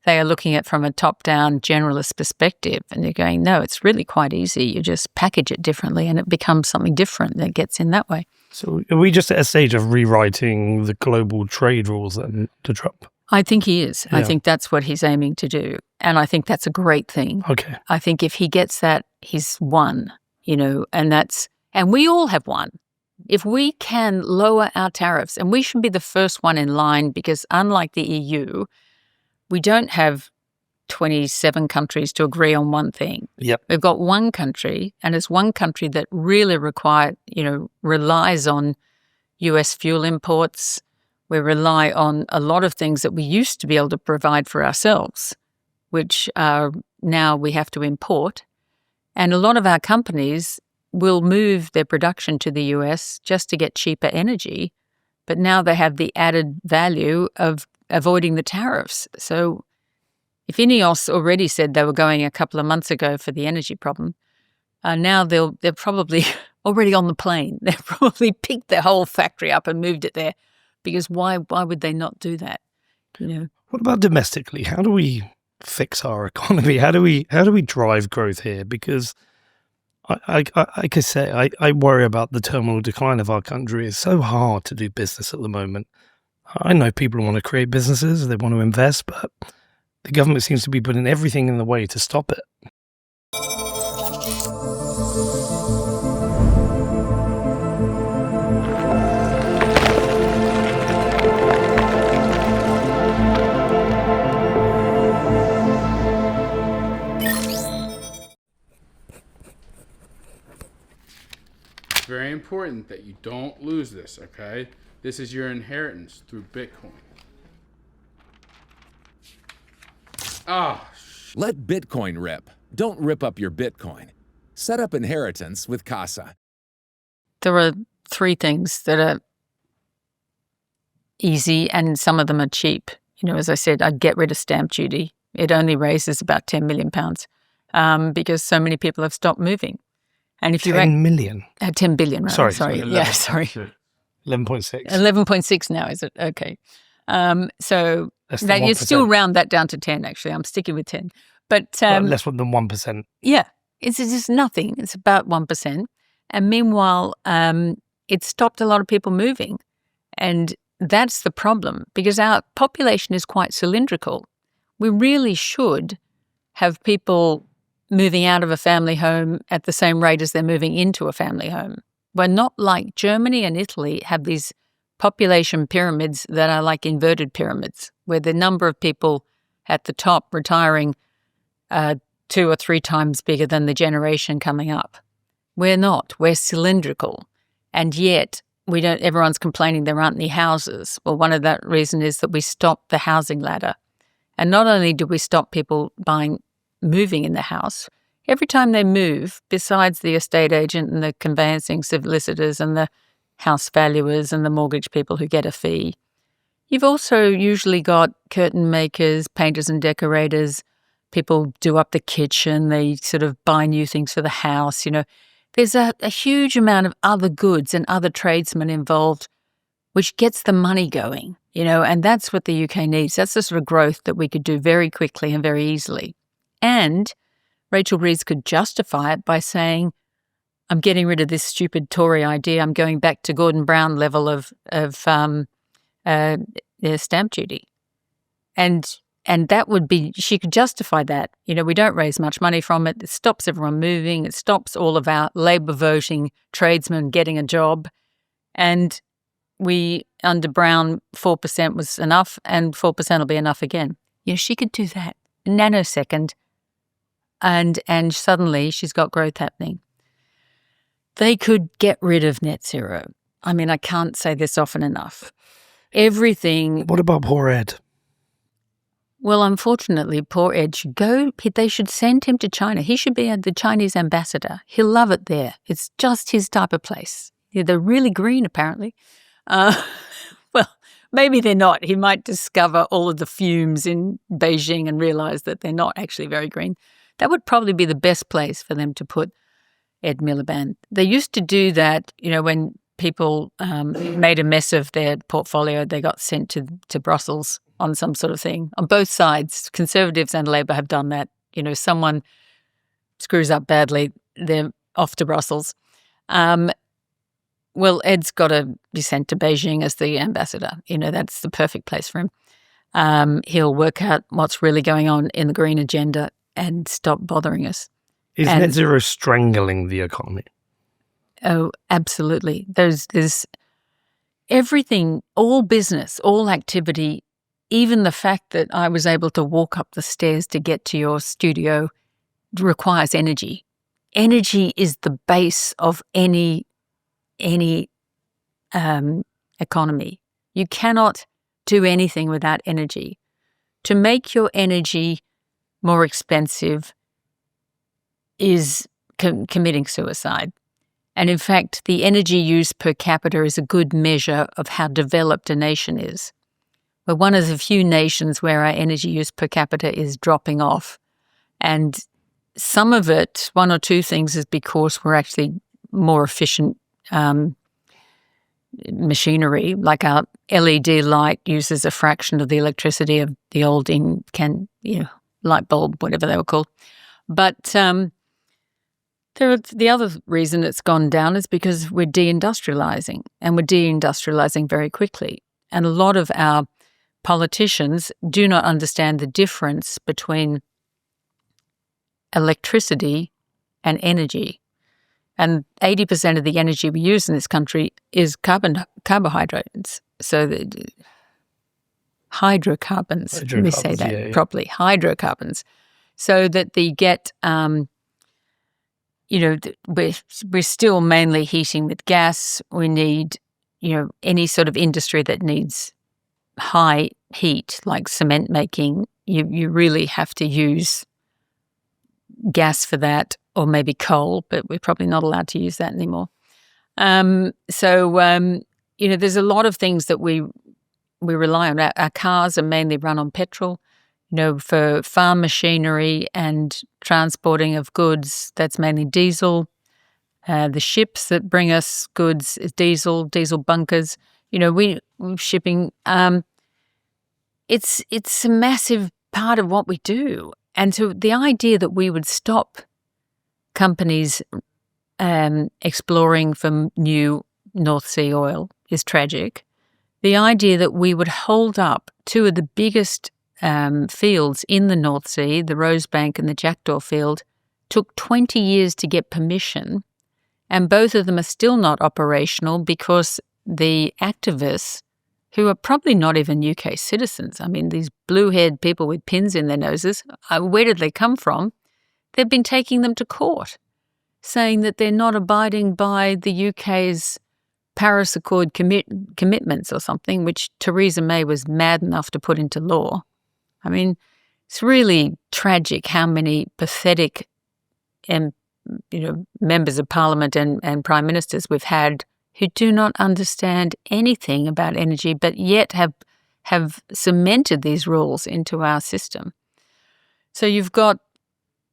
They are looking at it from a top-down generalist perspective, and they're going, no, it's really quite easy. You just package it differently and it becomes something different that gets in that way. So are we just at a stage of rewriting the global trade rules then to Trump? I think he is. Yeah. I think that's what he's aiming to do. And I think that's a great thing. Okay. I think if he gets that, he's won, and we all have won. If we can lower our tariffs, and we should be the first one in line, because unlike the EU, we don't have 27 countries to agree on one thing. Yep. We've got one country, and it's one country that really relies on US fuel imports. We rely on a lot of things that we used to be able to provide for ourselves, which now we have to import. And a lot of our companies will move their production to the US just to get cheaper energy, but now they have the added value of avoiding the tariffs. So If INEOS already said they were going a couple of months ago for the energy problem, now they're probably already on the plane. They've probably picked their whole factory up and moved it there, because why would they not do that? What about domestically? How do we fix our economy? How do we drive growth here? Because I could say I worry about the terminal decline of our country. It's so hard to do business at the moment. I know people want to create businesses, they want to invest, but the government seems to be putting everything in the way to stop it. It's very important that you don't lose this, okay? This is your inheritance through Bitcoin. Let Bitcoin rip. Don't rip up your Bitcoin. Set up inheritance with Casa. There are 3 things that are easy, and some of them are cheap. As I said, I'd get rid of stamp duty. It only raises about £10 million because so many people have stopped moving. And if 10 million? 10 billion, right? Sorry. Yeah, sorry. 11.6. 11.6 now, is it? Okay. So than you 1%. still round that down to 10, actually. I'm sticking with 10. But less than 1%. yeah, it's just nothing. It's about 1%. And meanwhile, it stopped a lot of people moving. And that's the problem, because our population is quite cylindrical. We really should have people moving out of a family home at the same rate as they're moving into a family home. We're not like Germany and Italy have these population pyramids that are like inverted pyramids, where the number of people at the top retiring 2 or 3 times bigger than the generation coming up. We're not. We're cylindrical. And yet everyone's complaining there aren't any houses. Well, one of that reason is that we stopped the housing ladder. And not only did we stop people moving in the house, every time they move, besides the estate agent and the conveyancing solicitors and the house valuers and the mortgage people who get a fee, you've also usually got curtain makers, painters and decorators. People do up the kitchen. They sort of buy new things for the house. There's a huge amount of other goods and other tradesmen involved, which gets the money going, and that's what the UK needs. That's the sort of growth that we could do very quickly and very easily. And Rachel Reeves could justify it by saying, I'm getting rid of this stupid Tory idea. I'm going back to Gordon Brown level of stamp duty. And that would be, she could justify that. We don't raise much money from it. It stops everyone moving. It stops all of our Labour voting tradesmen getting a job. And under Brown, 4% was enough, and 4% will be enough again. She could do that in a nanosecond. And suddenly she's got growth happening. They could get rid of net zero. I mean, I can't say this often enough. Everything. What about poor Ed? Well, unfortunately, poor Ed should go. They should send him to China. He should be the Chinese ambassador. He'll love it there. It's just his type of place. They're really green, apparently. Well, maybe they're not. He might discover all of the fumes in Beijing and realize that they're not actually very green. That would probably be the best place for them to put Ed Miliband. They used to do that, when people made a mess of their portfolio, they got sent to Brussels on some sort of thing. On both sides, Conservatives and Labour have done that. Someone screws up badly, they're off to Brussels. Well, Ed's got to be sent to Beijing as the ambassador. That's the perfect place for him. He'll work out what's really going on in the green agenda and stop bothering us. Is net zero strangling the economy? Oh, absolutely. There's everything, all business, all activity, even the fact that I was able to walk up the stairs to get to your studio requires energy. Energy is the base of any economy. You cannot do anything without energy. To make your energy more expensive is committing suicide. And in fact, the energy use per capita is a good measure of how developed a nation is. We're one of the few nations where our energy use per capita is dropping off. And some of it, one or two things, is because we're actually more efficient machinery. Like our LED light uses a fraction of the electricity of the old light bulb, whatever they were called. But the other reason it's gone down is because we're deindustrializing, and we're deindustrializing very quickly. And a lot of our politicians do not understand the difference between electricity and energy. And 80% of the energy we use in this country is carbohydrates. So hydrocarbons, let me say that properly, hydrocarbons. So that they get, we're still mainly heating with gas. We need, any sort of industry that needs high heat, like cement making, you really have to use gas for that, or maybe coal, but we're probably not allowed to use that anymore. There's a lot of things that we rely on. Our cars are mainly run on petrol. For farm machinery and transporting of goods, that's mainly diesel. The ships that bring us goods is diesel bunkers. We're shipping. It's a massive part of what we do. And so the idea that we would stop companies exploring for new North Sea oil is tragic. The idea that we would hold up two of the biggest fields in the North Sea, the Rosebank and the Jackdaw field, took 20 years to get permission, and both of them are still not operational because the activists, who are probably not even UK citizens, I mean, these blue-haired people with pins in their noses, where did they come from? They've been taking them to court, saying that they're not abiding by the UK's Paris Accord commitments or something, which Theresa May was mad enough to put into law. I mean, it's really tragic how many pathetic members of parliament and prime ministers we've had who do not understand anything about energy, but yet have cemented these rules into our system. So you've got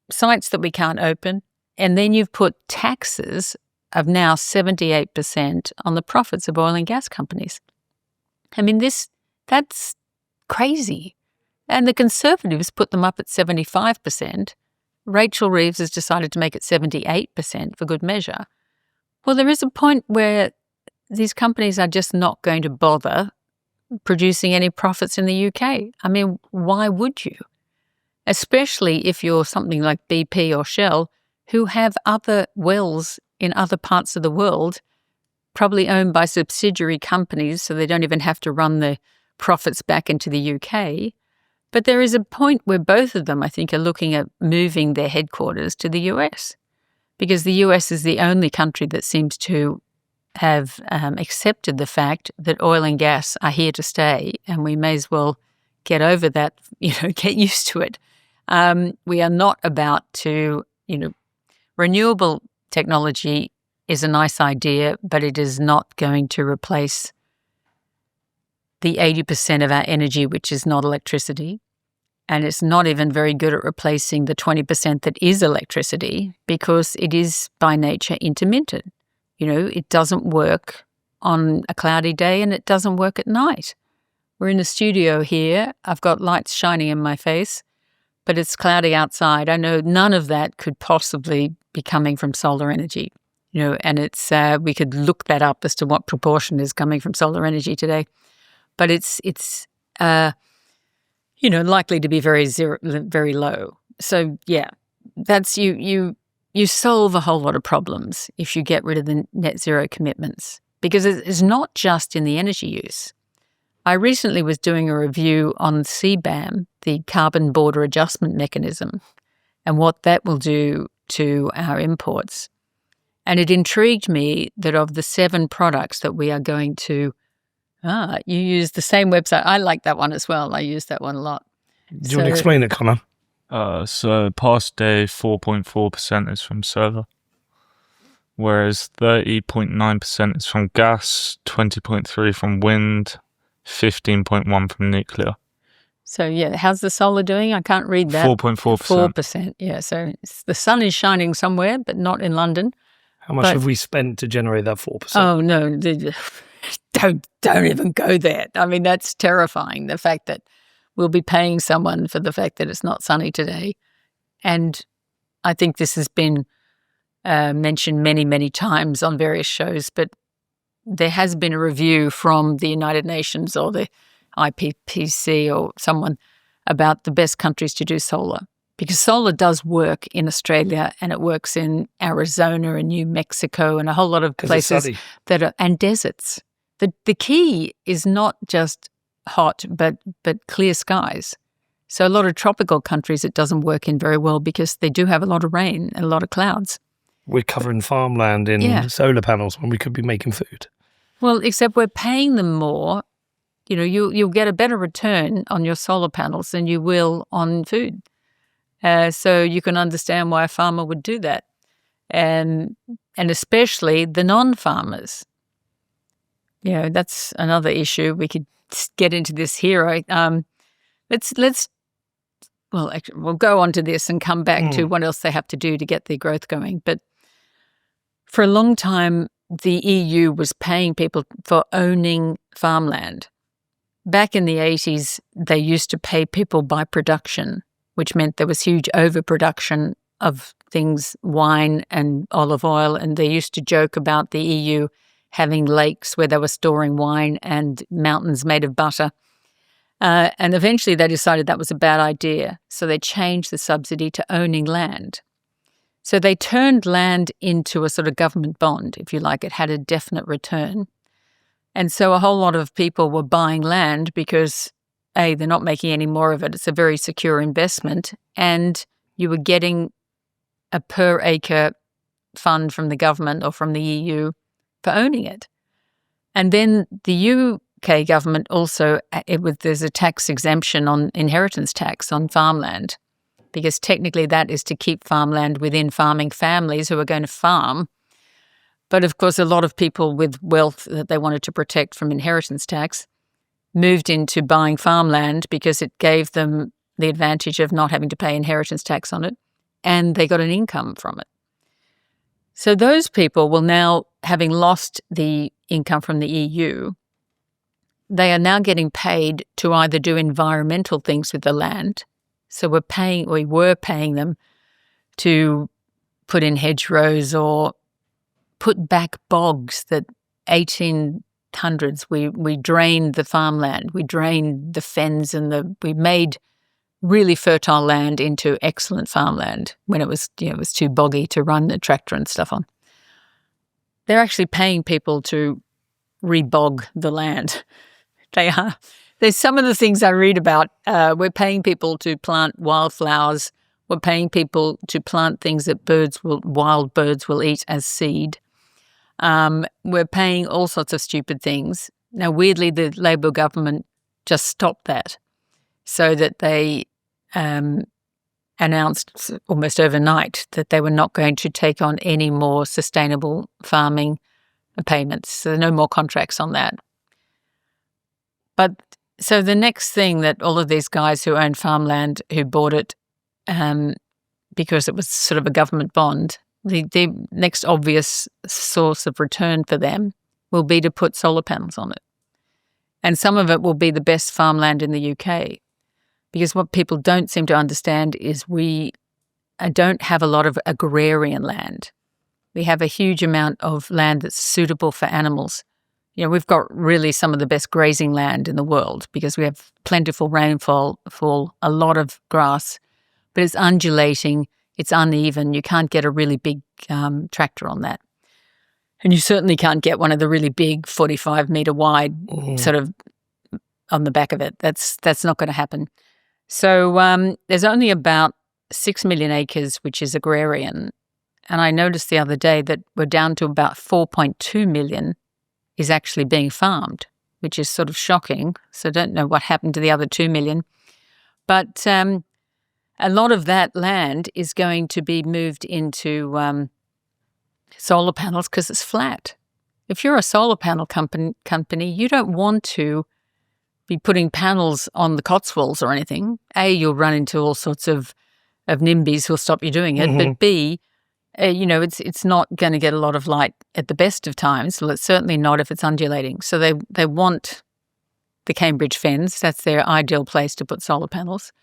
sites that we can't open, and then you've put taxes of now 78% on the profits of oil and gas companies. I mean, that's crazy. And the Conservatives put them up at 75%. Rachel Reeves has decided to make it 78% for good measure. Well, there is a point where these companies are just not going to bother producing any profits in the UK. I mean, why would you? Especially if you're something like BP or Shell, who have other wells in other parts of the world, probably owned by subsidiary companies, so they don't even have to run the profits back into the UK. But there is a point where both of them, I think, are looking at moving their headquarters to the US, because the US is the only country that seems to have accepted the fact that oil and gas are here to stay, and we may as well get over that, get used to it. We are not about to, renewable technology is a nice idea, but it is not going to replace the 80% of our energy, which is not electricity. And it's not even very good at replacing the 20% that is electricity, because it is by nature intermittent. It doesn't work on a cloudy day and it doesn't work at night. We're in a studio here. I've got lights shining in my face, but it's cloudy outside. I know none of that could possibly be coming from solar energy. And it's we could look that up as to what proportion is coming from solar energy today. But it's likely to be very low. So yeah, that's you solve a whole lot of problems if you get rid of the net zero commitments, because it's not just in the energy use. I recently was doing a review on CBAM, the Carbon Border Adjustment Mechanism, and what that will do to our imports. And it intrigued me that of the 7 products that we are going to you use the same website. I like that one as well. I use that one a lot. Do you want to explain it, Connor? So past day 4.4% is from solar, whereas 30.9% is from gas, 20.3% from wind, 15.1 from nuclear. So, yeah, how's the solar doing? I can't read that. 4.4%. 4%, yeah. So the sun is shining somewhere, but not in London. How much But- have we spent to generate that 4%? Oh, no, don't even go there. I mean, that's terrifying, the fact that we'll be paying someone for the fact that it's not sunny today. And I think this has been mentioned many, many times on various shows, but there has been a review from the United Nations or the IPCC or someone about the best countries to do solar, because solar does work in Australia and it works in Arizona and New Mexico and a whole lot of 'Cause it's places sunny. that are, and deserts. The key is not just hot, but clear skies. So a lot of tropical countries it doesn't work in very well because they do have a lot of rain and a lot of clouds. We're covering farmland in Yeah. solar panels when we could be making food. Well, except we're paying them more. You know, you'll get a better return on your solar panels than you will on food. So you can understand why a farmer would do that, and especially the non-farmers. You know, that's another issue. We could get into this here. Let's actually, we'll go on to this and come back to what else they have to do to get their growth going. But for a long time, the EU was paying people for owning farmland. Back in the 80s, they used to pay people by production, which meant there was huge overproduction of things, wine and olive oil, and they used to joke about the EU having lakes where they were storing wine and mountains made of butter. And eventually they decided that was a bad idea, so they changed the subsidy to owning land. So they turned land into a sort of government bond, if you like. It had a definite return. And so a whole lot of people were buying land because, A, they're not making any more of it. It's a very secure investment. And you were getting a per acre fund from the government or from the EU for owning it. And then the UK government also, there's a tax exemption on inheritance tax on farmland, because technically that is to keep farmland within farming families who are going to farm. But of course, a lot of people with wealth that they wanted to protect from inheritance tax moved into buying farmland because it gave them the advantage of not having to pay inheritance tax on it, and they got an income from it. So those people will now, having lost the income from the EU, they are now getting paid to either do environmental things with the land. So we were paying them to put in hedgerows or put back bogs that 1800s we drained the farmland, we drained the fens we made really fertile land into excellent farmland when it was too boggy to run the tractor and stuff on. They're actually paying people to rebog the land. They are. There's some of the things I read about. We're paying people to plant wildflowers. We're paying people to plant things that wild birds will eat as seed. We're paying all sorts of stupid things. Now, weirdly, the Labor government just stopped that, so that they announced almost overnight that they were not going to take on any more sustainable farming payments. So no more contracts on that. But so the next thing that all of these guys who own farmland, who bought it because it was sort of a government bond, the next obvious source of return for them will be to put solar panels on it. And some of it will be the best farmland in the UK. Because what people don't seem to understand is we don't have a lot of agrarian land. We have a huge amount of land that's suitable for animals. You know, we've got really some of the best grazing land in the world because we have plentiful rainfall, a lot of grass, but it's undulating, it's uneven. You can't get a really big tractor on that. And you certainly can't get one of the really big 45-metre wide sort of on the back of it. That's not going to happen. So there's only about 6 million acres, which is agrarian. And I noticed the other day that we're down to about 4.2 million is actually being farmed, which is sort of shocking. So I don't know what happened to the other 2 million. But a lot of that land is going to be moved into solar panels because it's flat. If you're a solar panel company, you don't want to be putting panels on the Cotswolds or anything. A, you'll run into all sorts of NIMBYs who'll stop you doing it. But B, it's not going to get a lot of light at the best of times. Well, it's certainly not if it's undulating. So they want the Cambridge Fens. That's their ideal place to put solar panels.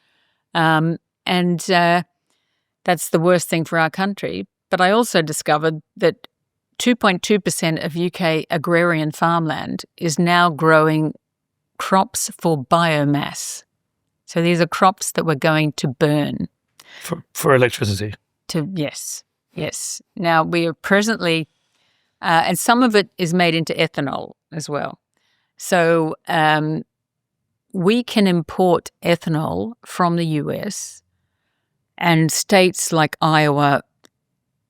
And that's the worst thing for our country. But I also discovered that 2.2% of UK agrarian farmland is now growing crops for biomass. So these are crops that we're going to burn. For electricity? Yes. Now, we are presently, and some of it is made into ethanol as well. So we can import ethanol from the US, and states like Iowa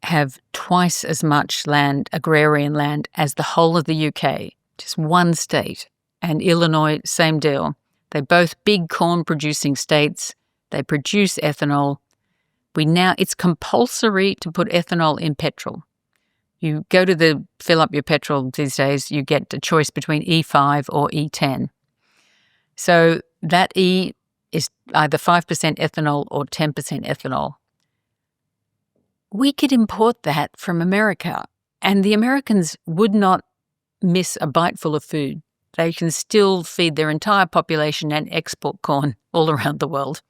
have twice as much land, agrarian land, as the whole of the UK, just one state. And Illinois, same deal. They're both big corn-producing states. They produce ethanol. It's compulsory to put ethanol in petrol. You go to fill up your petrol these days, you get a choice between E5 or E10. So that E is either 5% ethanol or 10% ethanol. We could import that from America, and the Americans would not miss a biteful of food. They can still feed their entire population and export corn all around the world.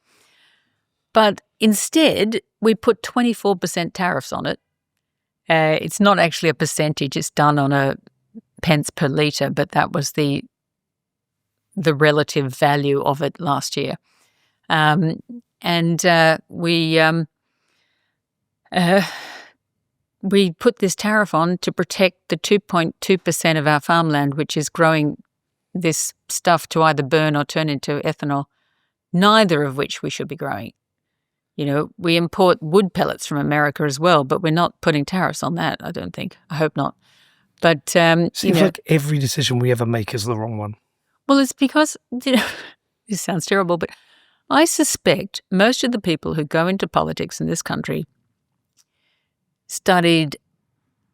But instead, we put 24% tariffs on it. It's not actually a percentage. It's done on a pence per litre, but that was the relative value of it last year. We put this tariff on to protect the 2.2% of our farmland, which is growing this stuff to either burn or turn into ethanol, neither of which we should be growing. We import wood pellets from America as well, but we're not putting tariffs on that, I don't think. I hope not. But seems like every decision we ever make is the wrong one. Well, it's because, this sounds terrible, but I suspect most of the people who go into politics in this country studied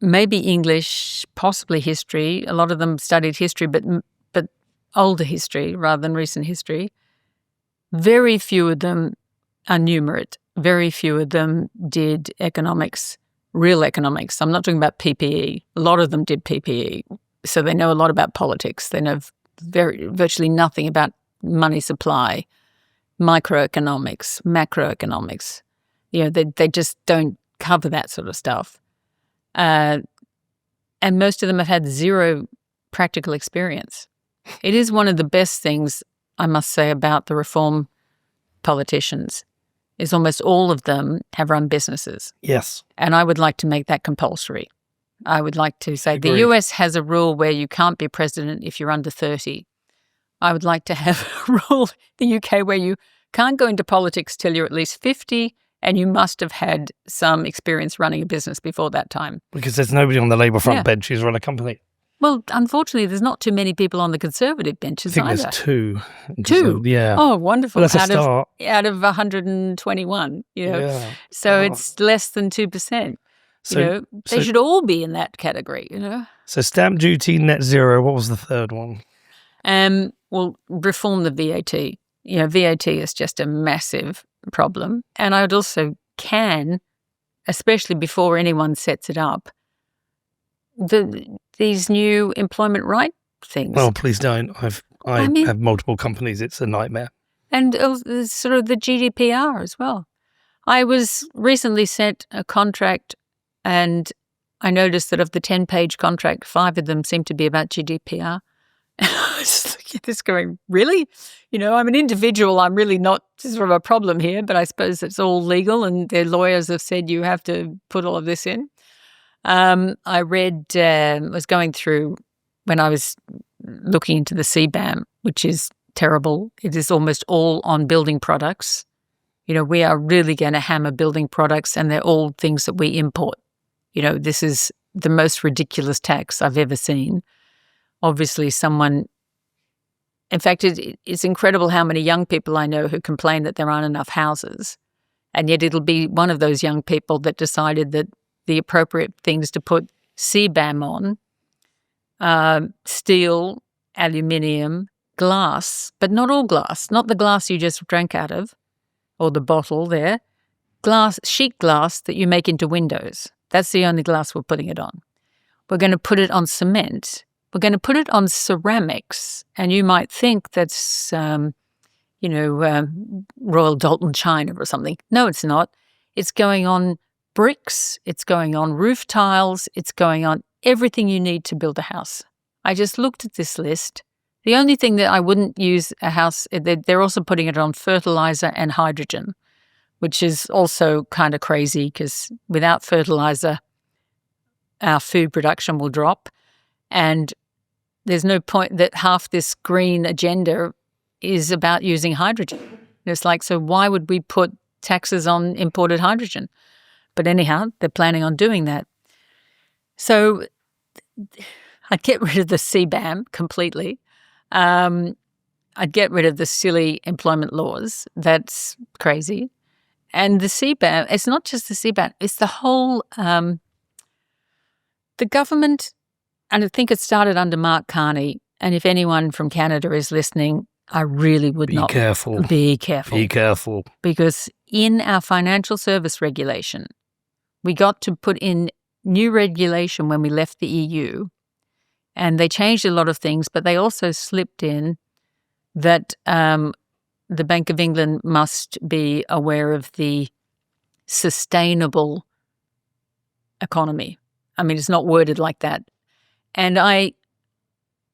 maybe English, possibly history. A lot of them studied history, but older history rather than recent history. Very few of them are numerate. Very few of them did economics, real economics. I'm not talking about PPE. A lot of them did PPE. So they know a lot about politics. They know virtually nothing about money supply, microeconomics, macroeconomics. They just don't cover that sort of stuff. And most of them have had zero practical experience. It is one of the best things, I must say, about the Reform politicians is almost all of them have run businesses. Yes. And I would like to make that compulsory. I would like to say Agreed. The US has a rule where you can't be president if you're under 30. I would like to have a rule in the UK where you can't go into politics till you're at least 50 and you must have had some experience running a business before that time. Because there's nobody on the Labour front bench who's run a company. Well, unfortunately, there's not too many people on the Conservative benches I think either. there's two. Two? Yeah. Oh, wonderful. Well, that's a start. Out of 121, Yeah. So it's less than 2%. They should all be in that category, So stamp duty, net zero, what was the third one? Well, reform the VAT. VAT is just a massive problem. And I would also especially before anyone sets it up, these new employment right things. Oh, please don't. I have multiple companies. It's a nightmare. And sort of the GDPR as well. I was recently sent a contract and I noticed that of the 10-page contract, 5 of them seem to be about GDPR. I was just looking at this going, really? I'm an individual. I'm really not sort of a problem here, but I suppose it's all legal and their lawyers have said you have to put all of this in. I was going through when I was looking into the CBAM, which is terrible. It is almost all on building products. We are really going to hammer building products and they're all things that we import. This is the most ridiculous tax I've ever seen. Obviously, in fact, it's incredible how many young people I know who complain that there aren't enough houses. And yet it'll be one of those young people that decided that the appropriate things to put CBAM on, steel, aluminium, glass, but not all glass, not the glass you just drank out of, or the bottle there, sheet glass that you make into windows. That's the only glass we're putting it on. We're going to put it on cement. We're going to put it on ceramics. And you might think that's, Royal Dalton china or something. No, it's not. It's going on bricks. It's going on roof tiles. It's going on everything you need to build a house. I just looked at this list. The only thing that I wouldn't use a house, they're also putting it on fertilizer and hydrogen, which is also kind of crazy because without fertilizer, our food production will drop. And there's no point that half this green agenda is about using hydrogen. It's like, so why would we put taxes on imported hydrogen? But anyhow, they're planning on doing that. So I'd get rid of the CBAM completely. I'd get rid of the silly employment laws. That's crazy. And the CBAM, it's not just the CBAM, it's the whole, the government, and I think it started under Mark Carney, and if anyone from Canada is listening, I really would not. Be careful. Be careful. Be careful. Because in our financial service regulation, we got to put in new regulation when we left the EU, and they changed a lot of things, but they also slipped in that the Bank of England must be aware of the sustainable economy. I mean, it's not worded like that. And I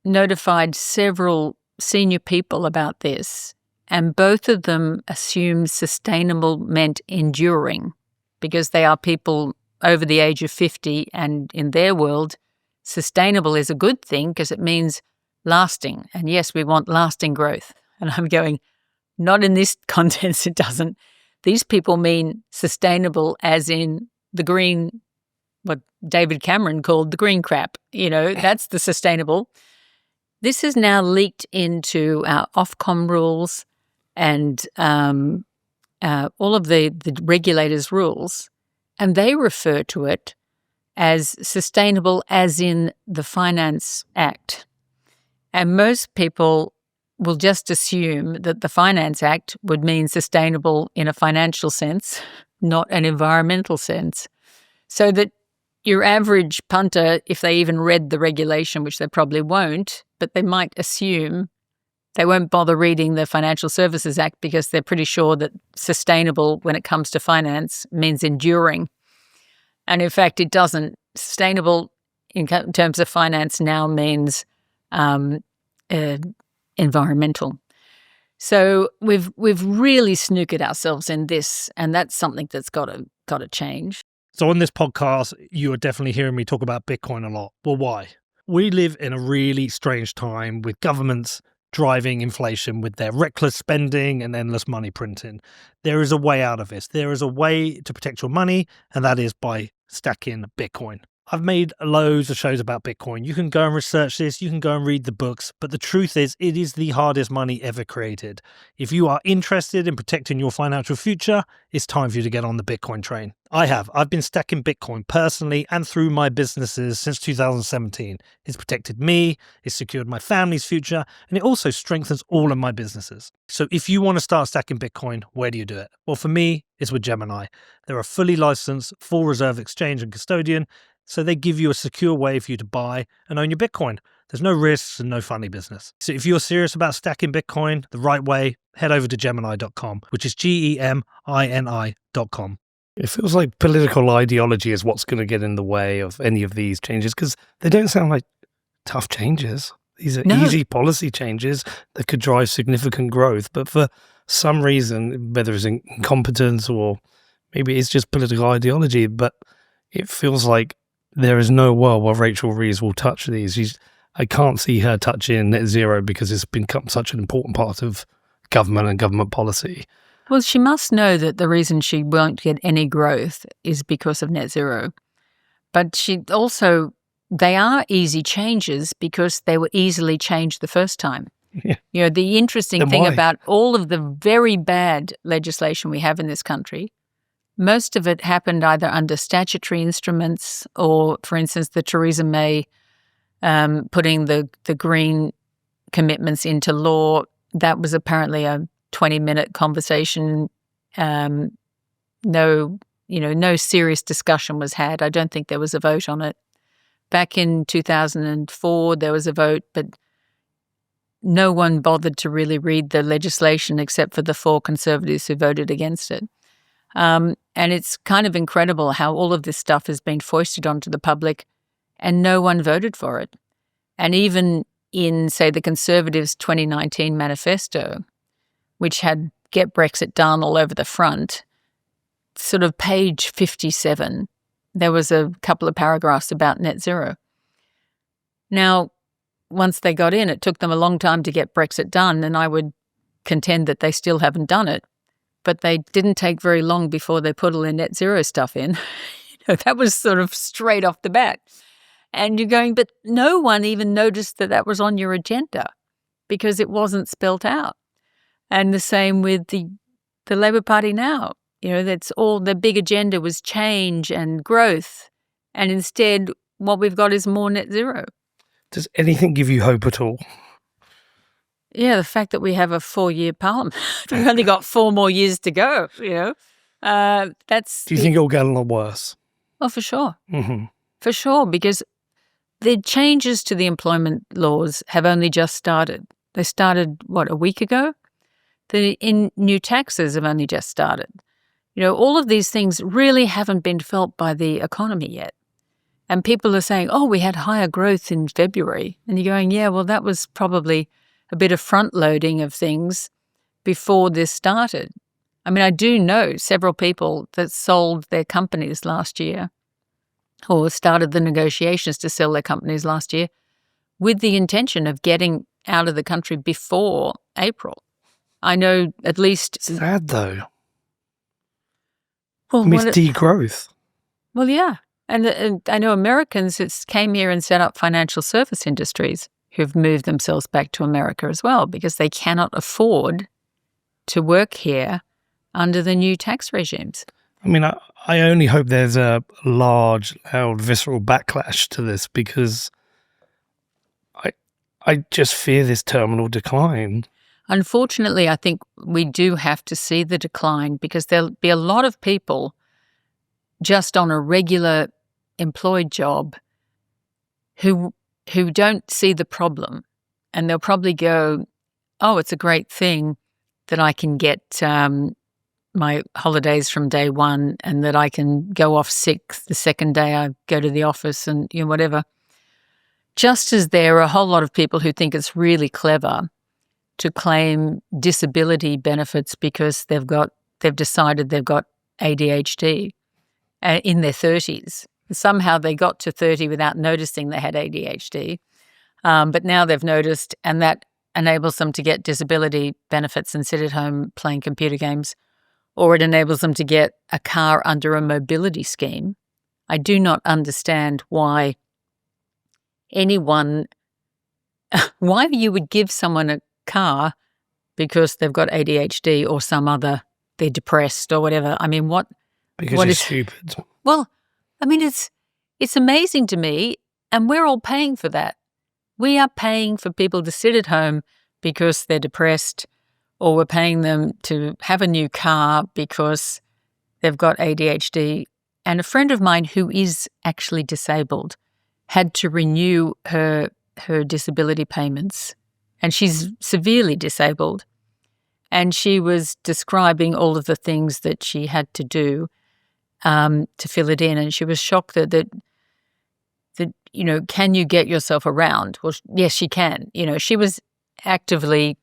notified several senior people about this, and both of them assumed sustainable meant enduring because they are people over the age of 50, and in their world, sustainable is a good thing because it means lasting. And yes, we want lasting growth. And I'm going, not in this context, it doesn't. These people mean sustainable as in the green, what David Cameron called the green crap. That's the sustainable. This has now leaked into our Ofcom rules and all of the regulators' rules, and they refer to it as sustainable as in the Finance Act. And most people will just assume that the Finance Act would mean sustainable in a financial sense, not an environmental sense. So that your average punter, if they even read the regulation, which they probably won't, but they might assume, they won't bother reading the Financial Services Act because they're pretty sure that sustainable when it comes to finance means enduring. And in fact, it doesn't. Sustainable in terms of finance now means environmental. So we've really snookered ourselves in this, and that's something that's got to change. So on this podcast, you are definitely hearing me talk about Bitcoin a lot. Well, why? We live in a really strange time with governments driving inflation with their reckless spending and endless money printing. There is a way out of this. There is a way to protect your money, and that is by stacking Bitcoin. I've made loads of shows about Bitcoin. You can go and research this. You can go and read the books. But the truth is, it is the hardest money ever created. If you are interested in protecting your financial future, it's time for you to get on the Bitcoin train. I've been stacking Bitcoin personally and through my businesses since 2017. It's protected me, it's secured my family's future, and it also strengthens all of my businesses. So if you want to start stacking Bitcoin, where do you do it? Well, for me, it's with Gemini. They're a fully licensed, full reserve exchange and custodian, so they give you a secure way for you to buy and own your Bitcoin. There's no risks and no funny business. So if you're serious about stacking Bitcoin the right way, head over to Gemini.com, which is GEMINI.com. It feels like political ideology is what's going to get in the way of any of these changes because they don't sound like tough changes. These are easy policy changes that could drive significant growth. But for some reason, whether it's incompetence or maybe it's just political ideology, but it feels like there is no world where Rachel Reeves will touch these. I can't see her touching net zero because it's become such an important part of government and government policy. Well, she must know that the reason she won't get any growth is because of net zero. But they are easy changes because they were easily changed the first time. Yeah. The interesting thing about all of the very bad legislation we have in this country, most of it happened either under statutory instruments or, for instance, the Theresa May putting the green commitments into law. That was apparently a 20-minute conversation. No serious discussion was had. I don't think there was a vote on it. Back in 2004, there was a vote, but no one bothered to really read the legislation except for the 4 Conservatives who voted against it. And it's kind of incredible how all of this stuff has been foisted onto the public and no one voted for it. And even in, say, the Conservatives' 2019 manifesto, which had Get Brexit Done all over the front, sort of page 57, there was a couple of paragraphs about net zero. Now, once they got in, it took them a long time to get Brexit done, and I would contend that they still haven't done it. But they didn't take very long before they put all their net zero stuff in. That was sort of straight off the bat. And you're going, but no one even noticed that was on your agenda because it wasn't spelt out. And the same with the Labour Party now. That's all the big agenda was change and growth. And instead, what we've got is more net zero. Does anything give you hope at all? Yeah, the fact that we have a 4-year parliament. We've only got 4 more years to go, That's. Do you think it'll get a lot worse? Oh, for sure. Mm-hmm. For sure, because the changes to the employment laws have only just started. They started, a week ago? The new taxes have only just started. All of these things really haven't been felt by the economy yet. And people are saying, oh, we had higher growth in February. And you're going, yeah, well, that was probably a bit of front-loading of things before this started. I mean, I do know several people that sold their companies last year or started the negotiations to sell their companies last year with the intention of getting out of the country before April. I know at least... Sad, though. Well, it's degrowth. Well, yeah. And I know Americans that came here and set up financial service industries who've moved themselves back to America as well because they cannot afford to work here under the new tax regimes. I mean, I only hope there's a large, loud, visceral backlash to this because I just fear this terminal decline. Unfortunately, I think we do have to see the decline because there'll be a lot of people just on a regular employed job who don't see the problem, and they'll probably go, oh, it's a great thing that I can get my holidays from day one and that I can go off sick the second day I go to the office and whatever. Just as there are a whole lot of people who think it's really clever to claim disability benefits because they've decided they've got ADHD in their 30s. Somehow they got to 30 without noticing they had ADHD, but now they've noticed, and that enables them to get disability benefits and sit at home playing computer games, or it enables them to get a car under a mobility scheme. I do not understand why you would give someone a car because they've got ADHD or they're depressed or whatever. I mean, Because what it's is stupid. Well, I mean, it's amazing to me, and we're all paying for that. We are paying for people to sit at home because they're depressed, or we're paying them to have a new car because they've got ADHD. And a friend of mine who is actually disabled had to renew her disability payments, and she's severely disabled. And she was describing all of the things that she had to do to fill it in, and she was shocked that can you get yourself around? Well, yes, she can. She was actively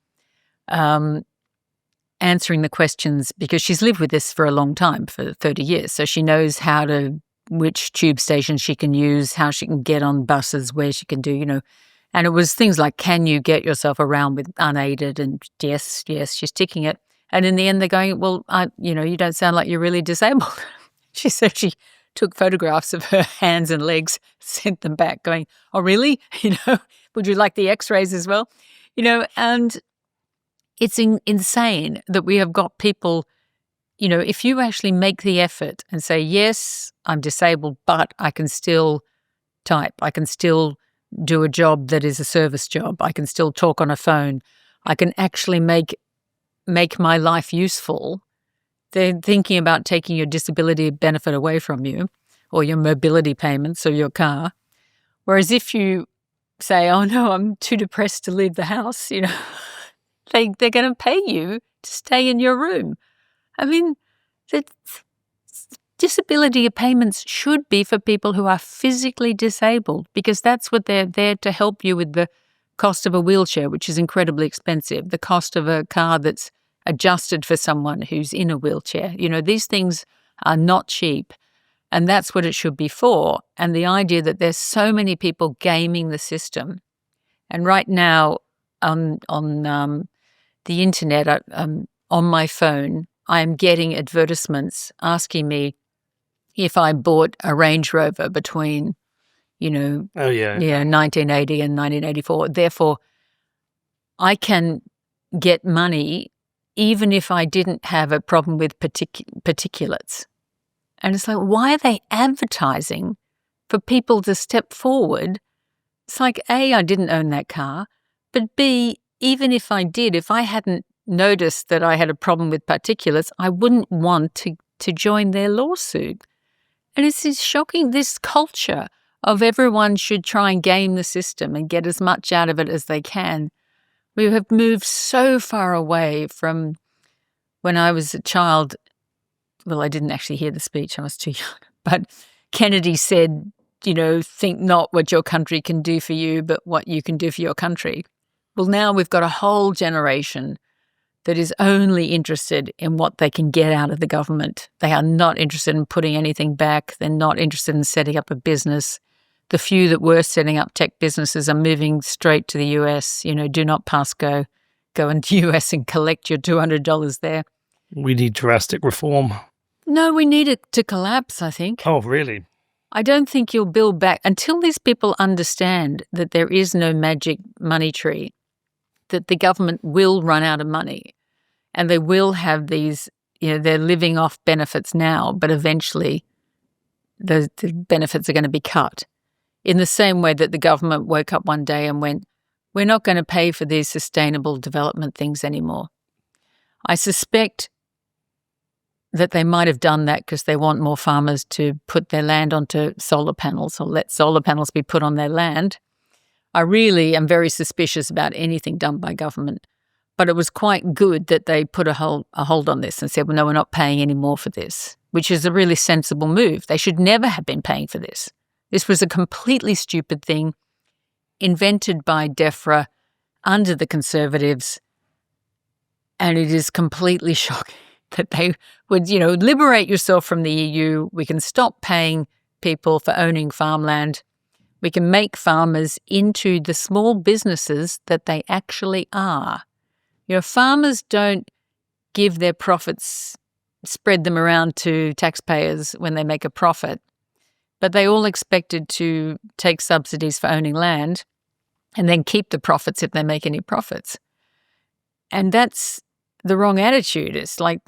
answering the questions because she's lived with this for a long time, for 30 years. So she knows which tube stations she can use, how she can get on buses, where she can do, And it was things like, can you get yourself around with unaided? And yes, she's ticking it. And in the end, they're going, well, you don't sound like you're really disabled. She said she took photographs of her hands and legs, sent them back going, oh, really? Would you like the x-rays as well? And it's insane that we have got people, if you actually make the effort and say, yes, I'm disabled, but I can still type, I can still do a job that is a service job. I can still talk on a phone. I can actually make my life useful. They're thinking about taking your disability benefit away from you, or your mobility payments, or your car. Whereas if you say, oh no, I'm too depressed to leave the house, they're going to pay you to stay in your room. I mean, the disability payments should be for people who are physically disabled, because that's what they're there to help you with. The cost of a wheelchair, which is incredibly expensive, the cost of a car that's adjusted for someone who's in a wheelchair. These things are not cheap, and that's what it should be for. And the idea that there's so many people gaming the system. And right now on the internet, on my phone, I am getting advertisements asking me if I bought a Range Rover between 1980 and 1984. Therefore, I can get money even if I didn't have a problem with particulates. And it's like, why are they advertising for people to step forward? It's like, A, I didn't own that car, but B, even if I did, if I hadn't noticed that I had a problem with particulates, I wouldn't want to join their lawsuit. And it's this shocking, this culture of everyone should try and game the system and get as much out of it as they can. We have moved so far away from when I was a child. Well, I didn't actually hear the speech, I was too young. But Kennedy said, think not what your country can do for you, but what you can do for your country. Well, now we've got a whole generation that is only interested in what they can get out of the government. They are not interested in putting anything back. They're not interested in setting up a business. The few that were setting up tech businesses are moving straight to the US. Do not pass go. Go into the US and collect your $200 there. We need drastic reform. No, we need it to collapse, I think. Oh, really? I don't think you'll build back until these people understand that there is no magic money tree, that the government will run out of money and they will have these, they're living off benefits now, but eventually the benefits are going to be cut. In the same way that the government woke up one day and went, we're not going to pay for these sustainable development things anymore. I suspect that they might have done that because they want more farmers to put their land onto solar panels or let solar panels be put on their land. I really am very suspicious about anything done by government, but it was quite good that they put a hold on this and said, well, no, we're not paying any more for this, which is a really sensible move. They should never have been paying for this. This was a completely stupid thing invented by DEFRA under the Conservatives, and it is completely shocking that they would, liberate yourself from the EU. We can stop paying people for owning farmland. We can make farmers into the small businesses that they actually are. Farmers don't give their profits, spread them around to taxpayers when they make a profit, but they all expected to take subsidies for owning land and then keep the profits if they make any profits. And that's the wrong attitude. It's like,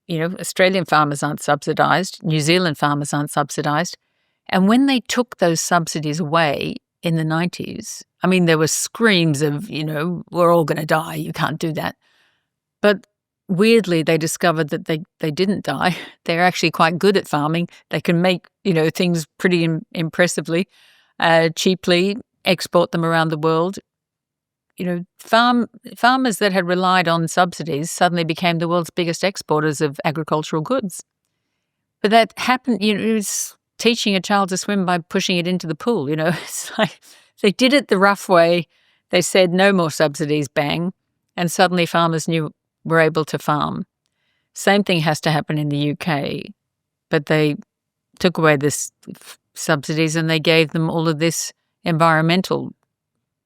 Australian farmers aren't subsidised, New Zealand farmers aren't subsidised. And when they took those subsidies away in the 90s, there were screams of, we're all going to die, you can't do that. But weirdly, they discovered that they didn't die. They're actually quite good at farming. They can make, things pretty impressively, cheaply, export them around the world. Farmers that had relied on subsidies suddenly became the world's biggest exporters of agricultural goods. But that happened, it was teaching a child to swim by pushing it into the pool, It's like they did it the rough way. They said no more subsidies, bang, and suddenly farmers were able to farm. Same thing has to happen in the UK, but they took away this subsidies and they gave them all of this environmental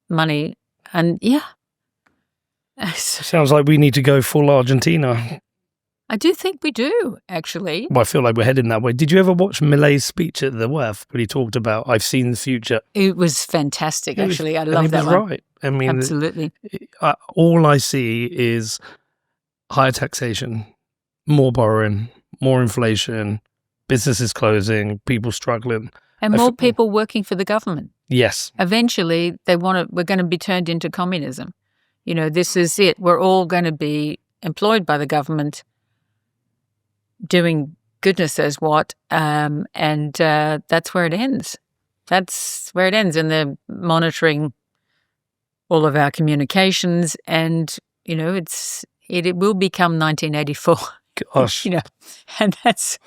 money. And Sounds like we need to go full Argentina. I do think we do, actually. Well, I feel like we're heading that way. Did you ever watch Millet's speech at the WEF when he talked about, I've seen the future? It was fantastic, actually. I love that one. Right. Absolutely. All I see is higher taxation, more borrowing, more inflation, businesses closing, people struggling. And more people working for the government. Yes. Eventually, we're going to be turned into communism. This is it. We're all going to be employed by the government doing goodness knows what, and that's where it ends. That's where it ends, and they're monitoring all of our communications, and it will become 1984. Gosh. And it's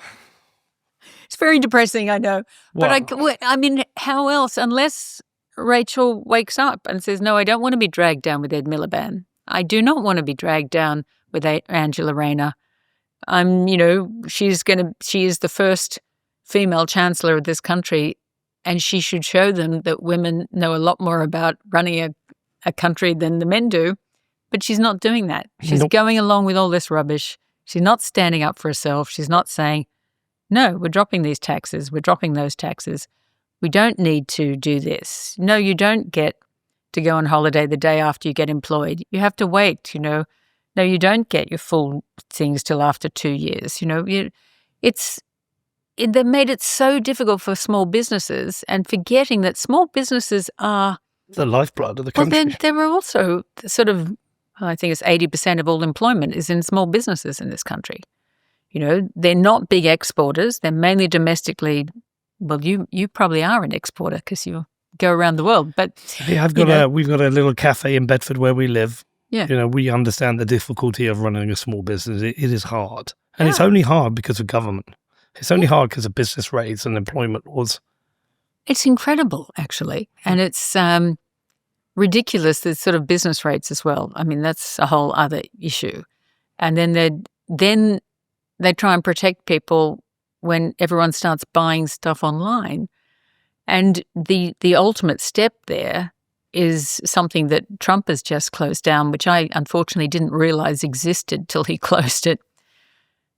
very depressing, I know. Well, But I mean, how else? Unless Rachel wakes up and says, "No, I don't want to be dragged down with Ed Miliband. I do not want to be dragged down with Angela Rayner. She is the first female chancellor of this country, and she should show them that women know a lot more about running a country than the men do." But she's not doing that. She's going along with all this rubbish. She's not standing up for herself. She's not saying, "No, we're dropping these taxes. We're dropping those taxes. We don't need to do this. No, you don't get to go on holiday the day after you get employed. You have to wait, No, you don't get your full things till after 2 years. They've made it so difficult for small businesses, and forgetting that small businesses are the lifeblood of the country. Well, there are also sort of, I think it's 80% of all employment is in small businesses in this country. They're not big exporters. They're mainly domestically. Well, you probably are an exporter because you go around the world. But yeah, we've got a little cafe in Bedford where we live. Yeah. We understand the difficulty of running a small business. It is hard. And it's only hard because of government. It's only hard because of business rates and employment laws. It's incredible, actually. And it's ridiculous, the sort of business rates as well. I mean, that's a whole other issue. And then they try and protect people when everyone starts buying stuff online. And the ultimate step there is something that Trump has just closed down, which I unfortunately didn't realize existed till he closed it.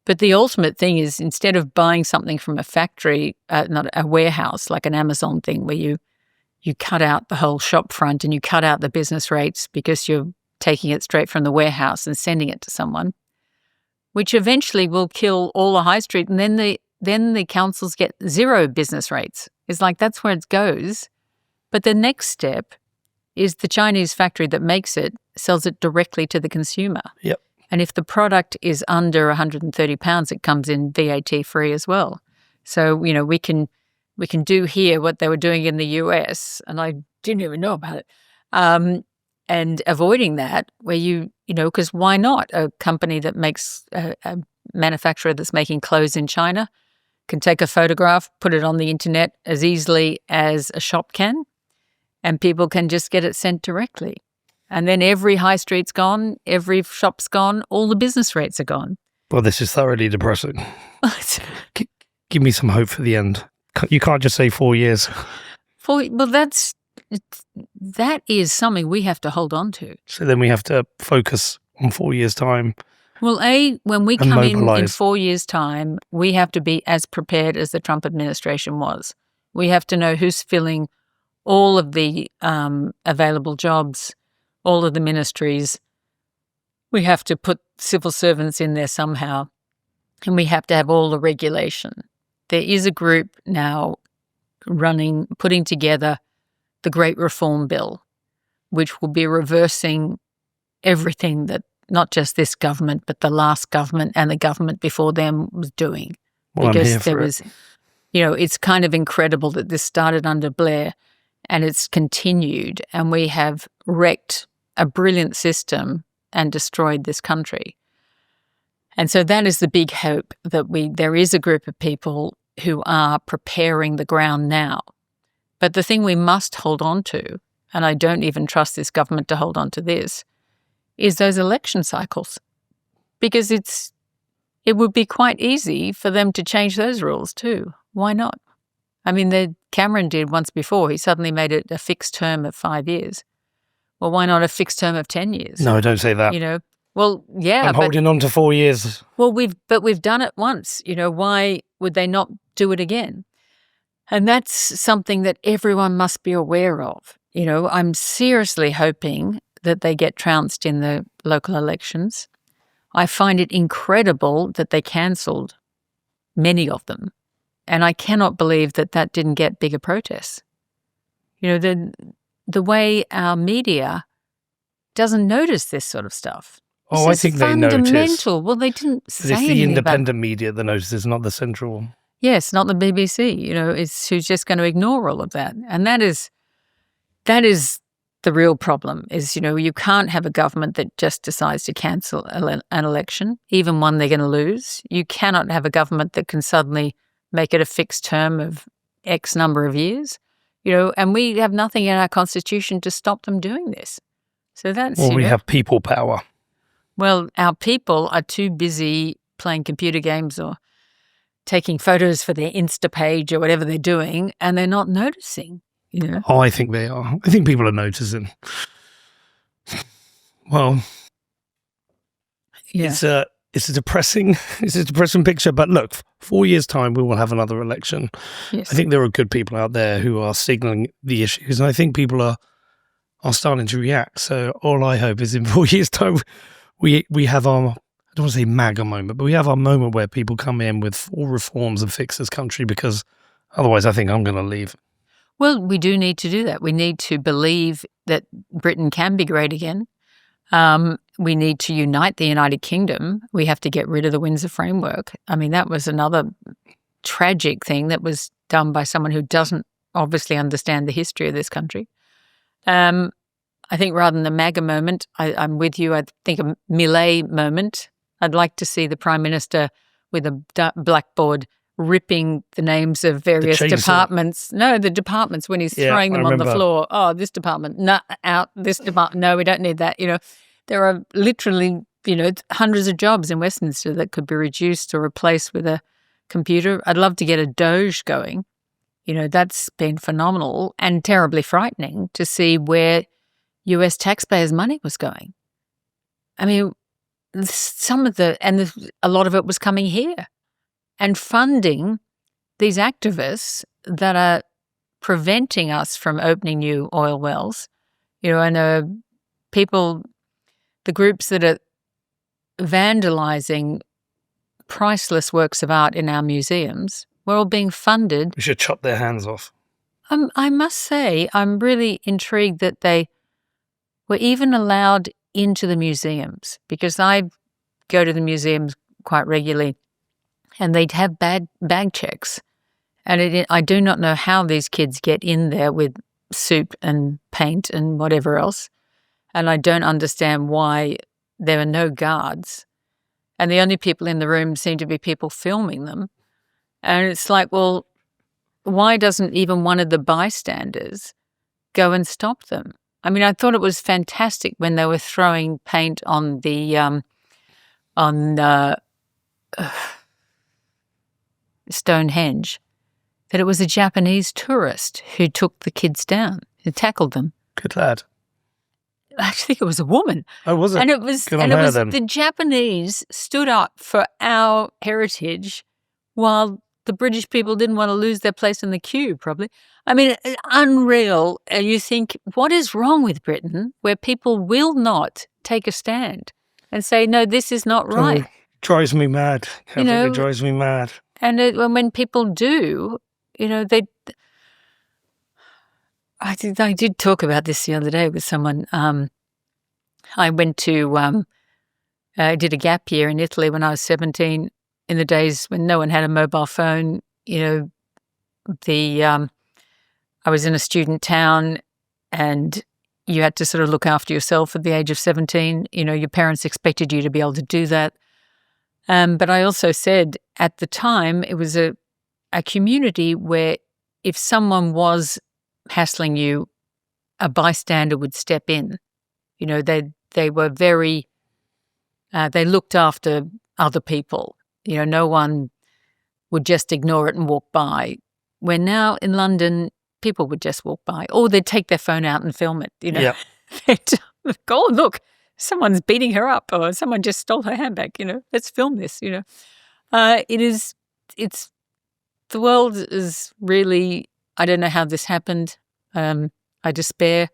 But the ultimate thing is, instead of buying something from a factory, not a warehouse, like an Amazon thing where you cut out the whole shop front and you cut out the business rates because you're taking it straight from the warehouse and sending it to someone, which eventually will kill all the high street. And then the councils get zero business rates. It's like that's where it goes. But the next step is the Chinese factory that makes it sells it directly to the consumer. Yep. And if the product is under 130 pounds, it comes in VAT free as well. So, we can do here what they were doing in the US, and I didn't even know about it. And avoiding that, where because why not? A company that makes a manufacturer that's making clothes in China can take a photograph, put it on the internet as easily as a shop can, and people can just get it sent directly. And then every high street's gone, every shop's gone, all the business rates are gone. Well, this is thoroughly depressing. Give me some hope for the end. You can't just say 4 years. That is something we have to hold on to. So then we have to focus on 4 years' time. Well, when we come in 4 years' time, we have to be as prepared as the Trump administration was. We have to know who's filling all of the available jobs, all of the ministries. We have to put civil servants in there somehow, and we have to have all the regulation. There is a group now putting together the Great Reform Bill, which will be reversing everything that not just this government, but the last government and the government before them was doing. Well, because there was, it's kind of incredible that this started under Blair and it's continued, and we have wrecked a brilliant system and destroyed this country. And so that is the big hope, that there is a group of people who are preparing the ground now. But the thing we must hold on to, and I don't even trust this government to hold on to this, is those election cycles. Because it would be quite easy for them to change those rules too. Why not? I mean, Cameron did once before. He suddenly made it a fixed term of 5 years. Well, why not a fixed term of 10 years? No, don't say that. Well, yeah. I'm holding on to 4 years. Well, we've done it once. Why would they not do it again? And that's something that everyone must be aware of. I'm seriously hoping that they get trounced in the local elections. I find it incredible that they cancelled many of them. And I cannot believe that didn't get bigger protests. The way our media doesn't notice this sort of stuff. Oh, I think they notice. Fundamental. Well, they didn't say It's the anything independent media that notices, not the central. Yes, not the BBC. It's who's just going to ignore all of that, and that is the real problem. Is you can't have a government that just decides to cancel an election, even one they're going to lose. You cannot have a government that can suddenly make it a fixed term of X number of years. And we have nothing in our constitution to stop them doing this. So that's we have people power. Well, our people are too busy playing computer games or taking photos for their Insta page or whatever they're doing, and they're not noticing. Oh, I think they are. I think people are noticing. Well, yeah. It's a depressing picture. But look, 4 years' time, we will have another election. Yes. I think there are good people out there who are signaling the issues, and I think people are starting to react. So all I hope is in 4 years' time, we have our, I don't want to say MAGA moment, but we have our moment where people come in with full reforms and fix this country, because otherwise I think I'm going to leave. Well, we do need to do that. We need to believe that Britain can be great again. We need to unite the United Kingdom. We have to get rid of the Windsor Framework. I mean, that was another tragic thing that was done by someone who doesn't obviously understand the history of this country. I think rather than the MAGA moment, I'm with you. I think a Millet moment. I'd like to see the Prime Minister with a blackboard ripping the names of various departments. No, the departments when he's throwing them on the floor. Oh, this department, out. This department, no, we don't need that. There are literally, hundreds of jobs in Westminster that could be reduced or replaced with a computer. I'd love to get a Doge going. That's been phenomenal and terribly frightening to see where US taxpayers' money was going. I mean, a lot of it was coming here and funding these activists that are preventing us from opening new oil wells. And people, the groups that are vandalizing priceless works of art in our museums, were all being funded. We should chop their hands off. I must say, I'm really intrigued that they were even allowed into the museums, because I go to the museums quite regularly and they'd have bag checks. And I do not know how these kids get in there with soup and paint and whatever else. And I don't understand why there are no guards. And the only people in the room seem to be people filming them. And it's like, well, why doesn't even one of the bystanders go and stop them? I mean, I thought it was fantastic when they were throwing paint on the Stonehenge, that it was a Japanese tourist who took the kids down, who tackled them. Good lad. I think it was a woman. Oh, was it? And it was, the Japanese stood up for our heritage while the British people didn't want to lose their place in the queue, probably. I mean, unreal. And you think, what is wrong with Britain where people will not take a stand and say, no, this is not right? It drives me mad. It drives me mad. And when people do, I did talk about this the other day with someone. I went to, I did a gap year in Italy when I was 17, in the days when no one had a mobile phone. I was in a student town and you had to sort of look after yourself at the age of 17. Your parents expected you to be able to do that. But I also said at the time it was a community where if someone was hassling you, a bystander would step in. They were very, they looked after other people. No one would just ignore it and walk by. Where now in London, people would just walk by, or they'd take their phone out and film it. Yeah. They'd go, oh, look, someone's beating her up, or someone just stole her handbag. Let's film this. The world is really, I don't know how this happened. I despair.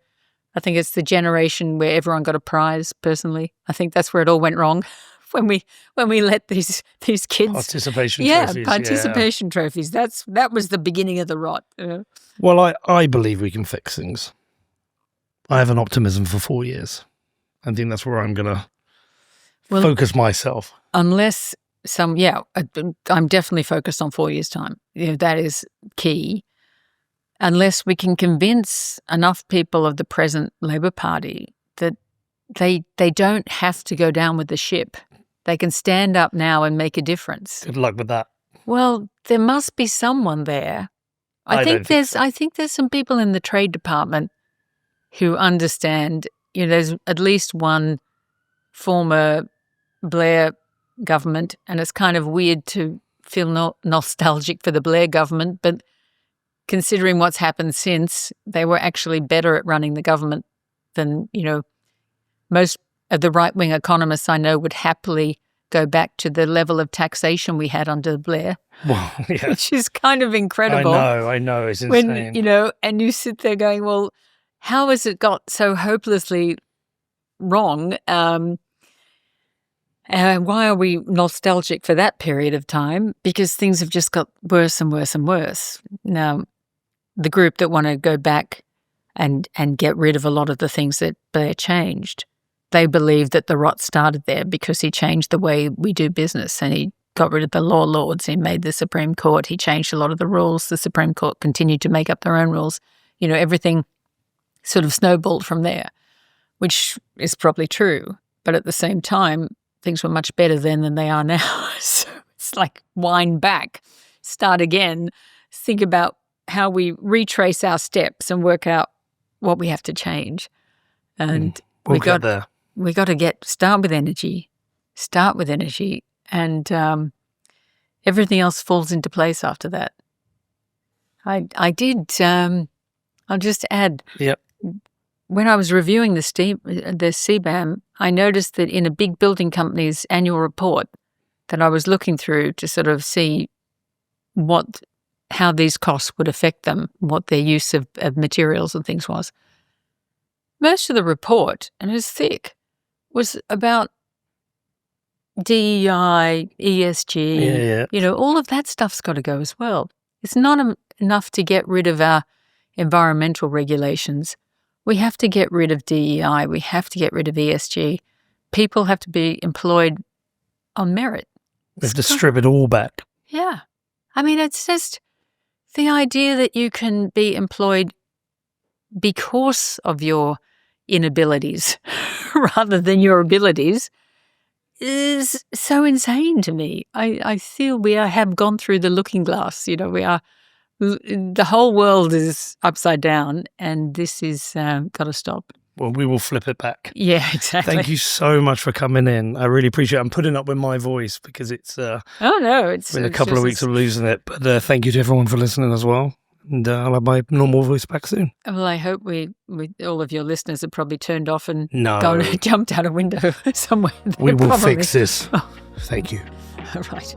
I think it's the generation where everyone got a prize, personally. I think that's where it all went wrong when we let these kids Participation trophies. Participation trophies. That was the beginning of the rot. Well, I believe we can fix things. I have an optimism for 4 years. I think that's where I'm going to focus myself. Unless I'm definitely focused on 4 years' time. That is key. Unless we can convince enough people of the present Labor Party that they don't have to go down with the ship. They can stand up now and make a difference. Good luck with that. Well, there must be someone there. I think there's some people in the Trade Department who understand. There's at least one former Blair government, and it's kind of weird to feel nostalgic for the Blair government, but considering what's happened since, they were actually better at running the government than, most of the right-wing economists I know would happily go back to the level of taxation we had under Blair, which is kind of incredible. I know, it's insane. When, and you sit there going, well, how has it got so hopelessly wrong? Why are we nostalgic for that period of time? Because things have just got worse and worse and worse. Now, the group that want to go back and get rid of a lot of the things that Blair changed, they believe that the rot started there because he changed the way we do business and he got rid of the law lords. He made the Supreme Court. He changed a lot of the rules. The Supreme Court continued to make up their own rules. Everything sort of snowballed from there, which is probably true. But at the same time, things were much better then than they are now. So it's like wind back, start again, think about how we retrace our steps and work out what we have to change. And we'll get there. We got to start with energy, and everything else falls into place after that. I did, I'll just add. Yep. When I was reviewing the CBAM, I noticed that in a big building company's annual report that I was looking through to sort of see how these costs would affect them, what their use of materials and things was. Most of the report, and it's thick, was about DEI, ESG, all of that stuff's got to go as well. It's not enough to get rid of our environmental regulations. We have to get rid of DEI. We have to get rid of ESG. People have to be employed on merit. We have to strip it all back. Yeah. I mean, it's just the idea that you can be employed because of your inabilities rather than your abilities is so insane to me. I feel we have gone through the looking glass. The whole world is upside down, and this is got to stop. Well, we will flip it back. Yeah, exactly. Thank you so much for coming in. I really appreciate it. I'm putting up with my voice because it's been a couple of weeks of losing it. But thank you to everyone for listening as well. And I'll have my normal voice back soon. Well, I hope all of your listeners have probably turned off and jumped out a window somewhere. We will fix this. Thank you. All right.